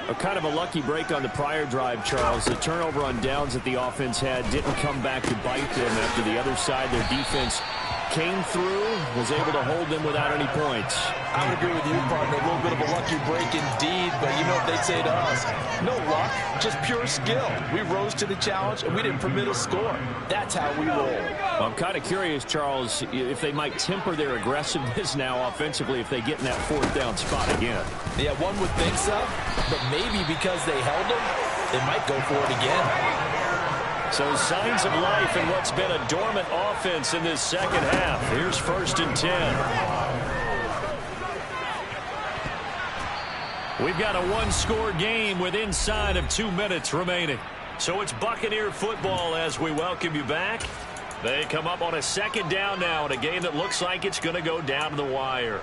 Speaker 3: A kind of a lucky break on the prior drive, Charles. The turnover on downs that the offense had didn't come back to bite them after the other side. Their defense came through, was able to hold them without any points.
Speaker 2: I would agree with you, partner. A little bit of a lucky break indeed, but you know what they'd say to us? No luck, just pure skill. We rose to the challenge, and we didn't permit a score. That's how we roll.
Speaker 3: Well, I'm kind of curious, Charles, if they might temper their aggressiveness now offensively if they get in that 4th down spot again.
Speaker 2: Yeah, one would think so, but maybe because they held them, they might go for it again.
Speaker 1: So signs of life in what's been a dormant offense in this second half. Here's 1st and 10. We've got a one-score game with inside of 2 minutes remaining. So it's Buccaneer football as we welcome you back. They come up on a 2nd down now in a game that looks like it's going to go down to the wire.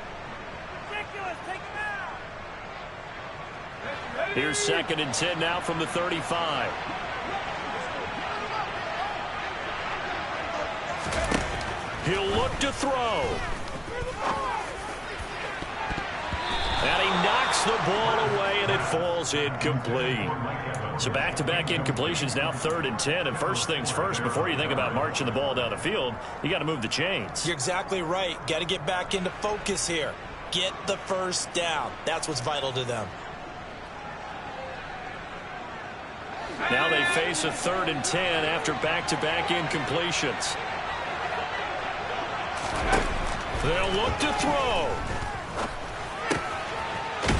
Speaker 1: Here's 2nd and 10 now from the 35. He'll look to throw. And he knocks the ball away, and it falls incomplete. So back-to-back incompletions, now 3rd and 10. And first things first, before you think about marching the ball down the field, you got to move the chains.
Speaker 4: You're exactly right. Got to get back into focus here. Get the first down. That's what's vital to them.
Speaker 1: Now they face a 3rd and 10 after back-to-back incompletions. They'll look to throw.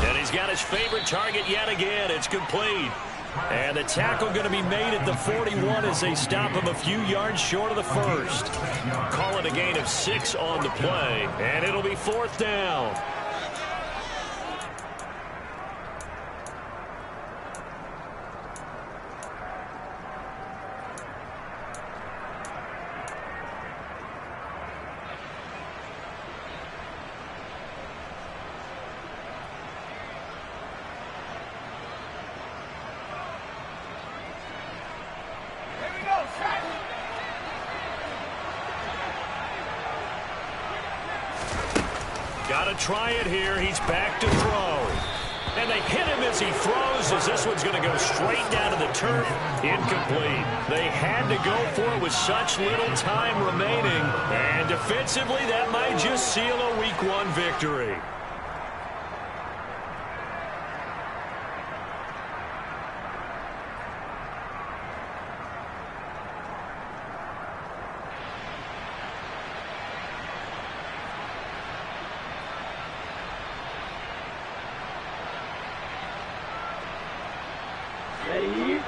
Speaker 1: And he's got his favorite target yet again. It's complete. And the tackle going to be made at the 41 as they stop him a few yards short of the first. Call it a gain of 6 on the play, and it'll be 4th down. Got to try it here. He's back to throw. And they hit him as he throws, as this one's going to go straight down to the turf. Incomplete. They had to go for it with such little time remaining. And defensively, that might just seal a Week 1 victory.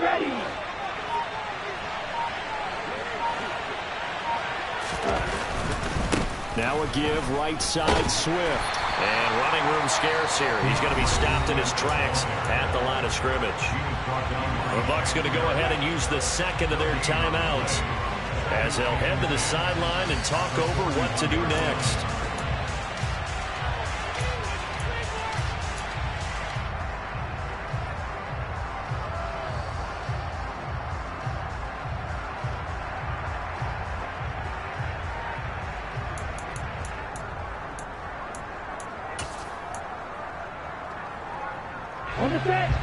Speaker 5: Ready.
Speaker 1: Now a give right side Swift. And running room scarce here. He's going to be stopped in his tracks at the line of scrimmage. The Bucs going to go ahead and use the second of their timeouts as they'll head to the sideline and talk over what to do next.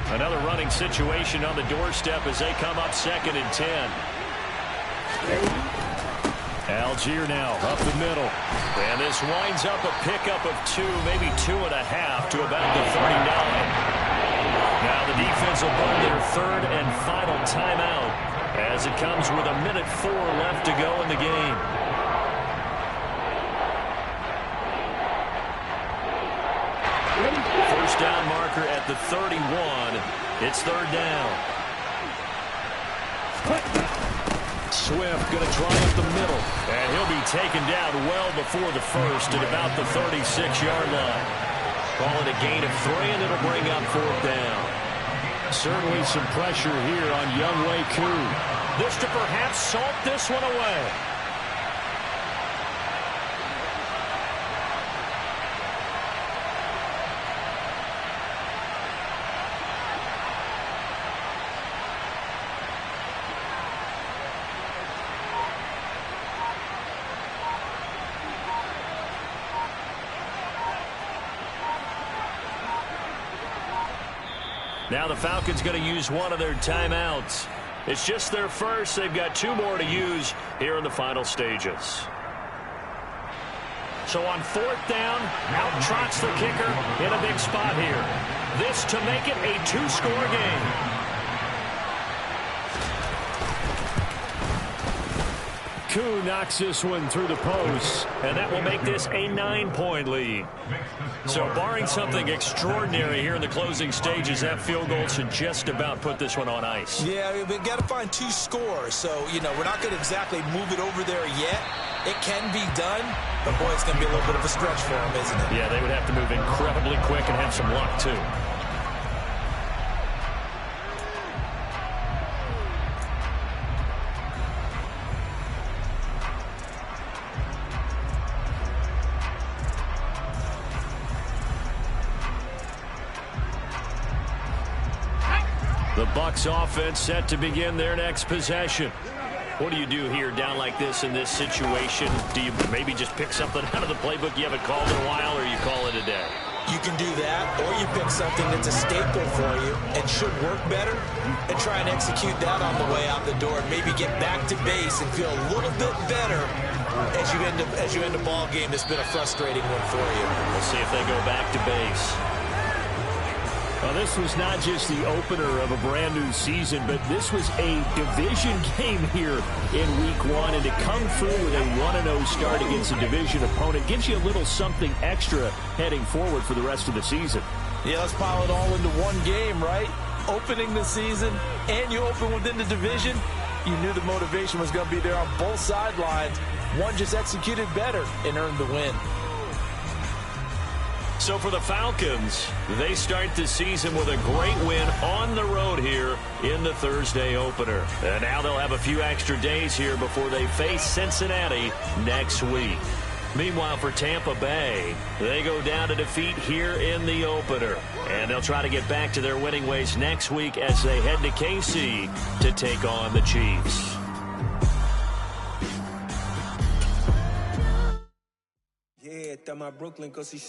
Speaker 1: Another running situation on the doorstep as they come up 2nd and 10. Algier now up the middle. And this winds up a pickup of 2, maybe 2.5 to about the 39. Now the defense will burn their 3rd and final timeout as it comes with 1:04 left to go in the game. First down marker at the 31. It's 3rd down. Swift going to try up the middle. And he'll be taken down well before the first at about the 36-yard line. Call it a gain of 3, and it'll bring up 4th down. Certainly some pressure here on Younghoe Koo. This to perhaps salt this one away. Now the Falcons going to use one of their timeouts. It's just their first. They've got 2 more to use here in the final stages. So on 4th down, out trots the kicker in a big spot here. This to make it a 2-score game.
Speaker 3: Koo knocks this one through the post.
Speaker 1: And that will make this a 9-point lead. So barring something extraordinary here in the closing stages, that field goal should just about put this one on ice.
Speaker 4: Yeah, we've got to find 2 scores. So, we're not going to exactly move it over there yet. It can be done, but, boy, it's going to be a little bit of a stretch for them, isn't it?
Speaker 1: Yeah, they would have to move incredibly quick and have some luck, too. The Bucs offense set to begin their next possession. What do you do here down like this in this situation? Do you maybe just pick something out of the playbook you haven't called in a while, or you call it a day?
Speaker 4: You can do that, or you pick something that's a staple for you and should work better and try and execute that on the way out the door and maybe get back to base and feel a little bit better as you end a ball game that's been a frustrating one for you.
Speaker 1: We'll see if they go back to base.
Speaker 3: Well, this was not just the opener of a brand-new season, but this was a division game here in Week 1. And to come through with a 1-0 start against a division opponent gives you a little something extra heading forward for the rest of the season.
Speaker 2: Yeah, let's pile it all into one game, right? Opening the season, and you open within the division. You knew the motivation was going to be there on both sidelines. One just executed better and earned the win.
Speaker 1: So for the Falcons, they start the season with a great win on the road here in the Thursday opener. And now they'll have a few extra days here before they face Cincinnati next week. Meanwhile, for Tampa Bay, they go down to defeat here in the opener. And they'll try to get back to their winning ways next week as they head to KC to take on the Chiefs.
Speaker 6: Yeah, my Brooklyn, 'cause he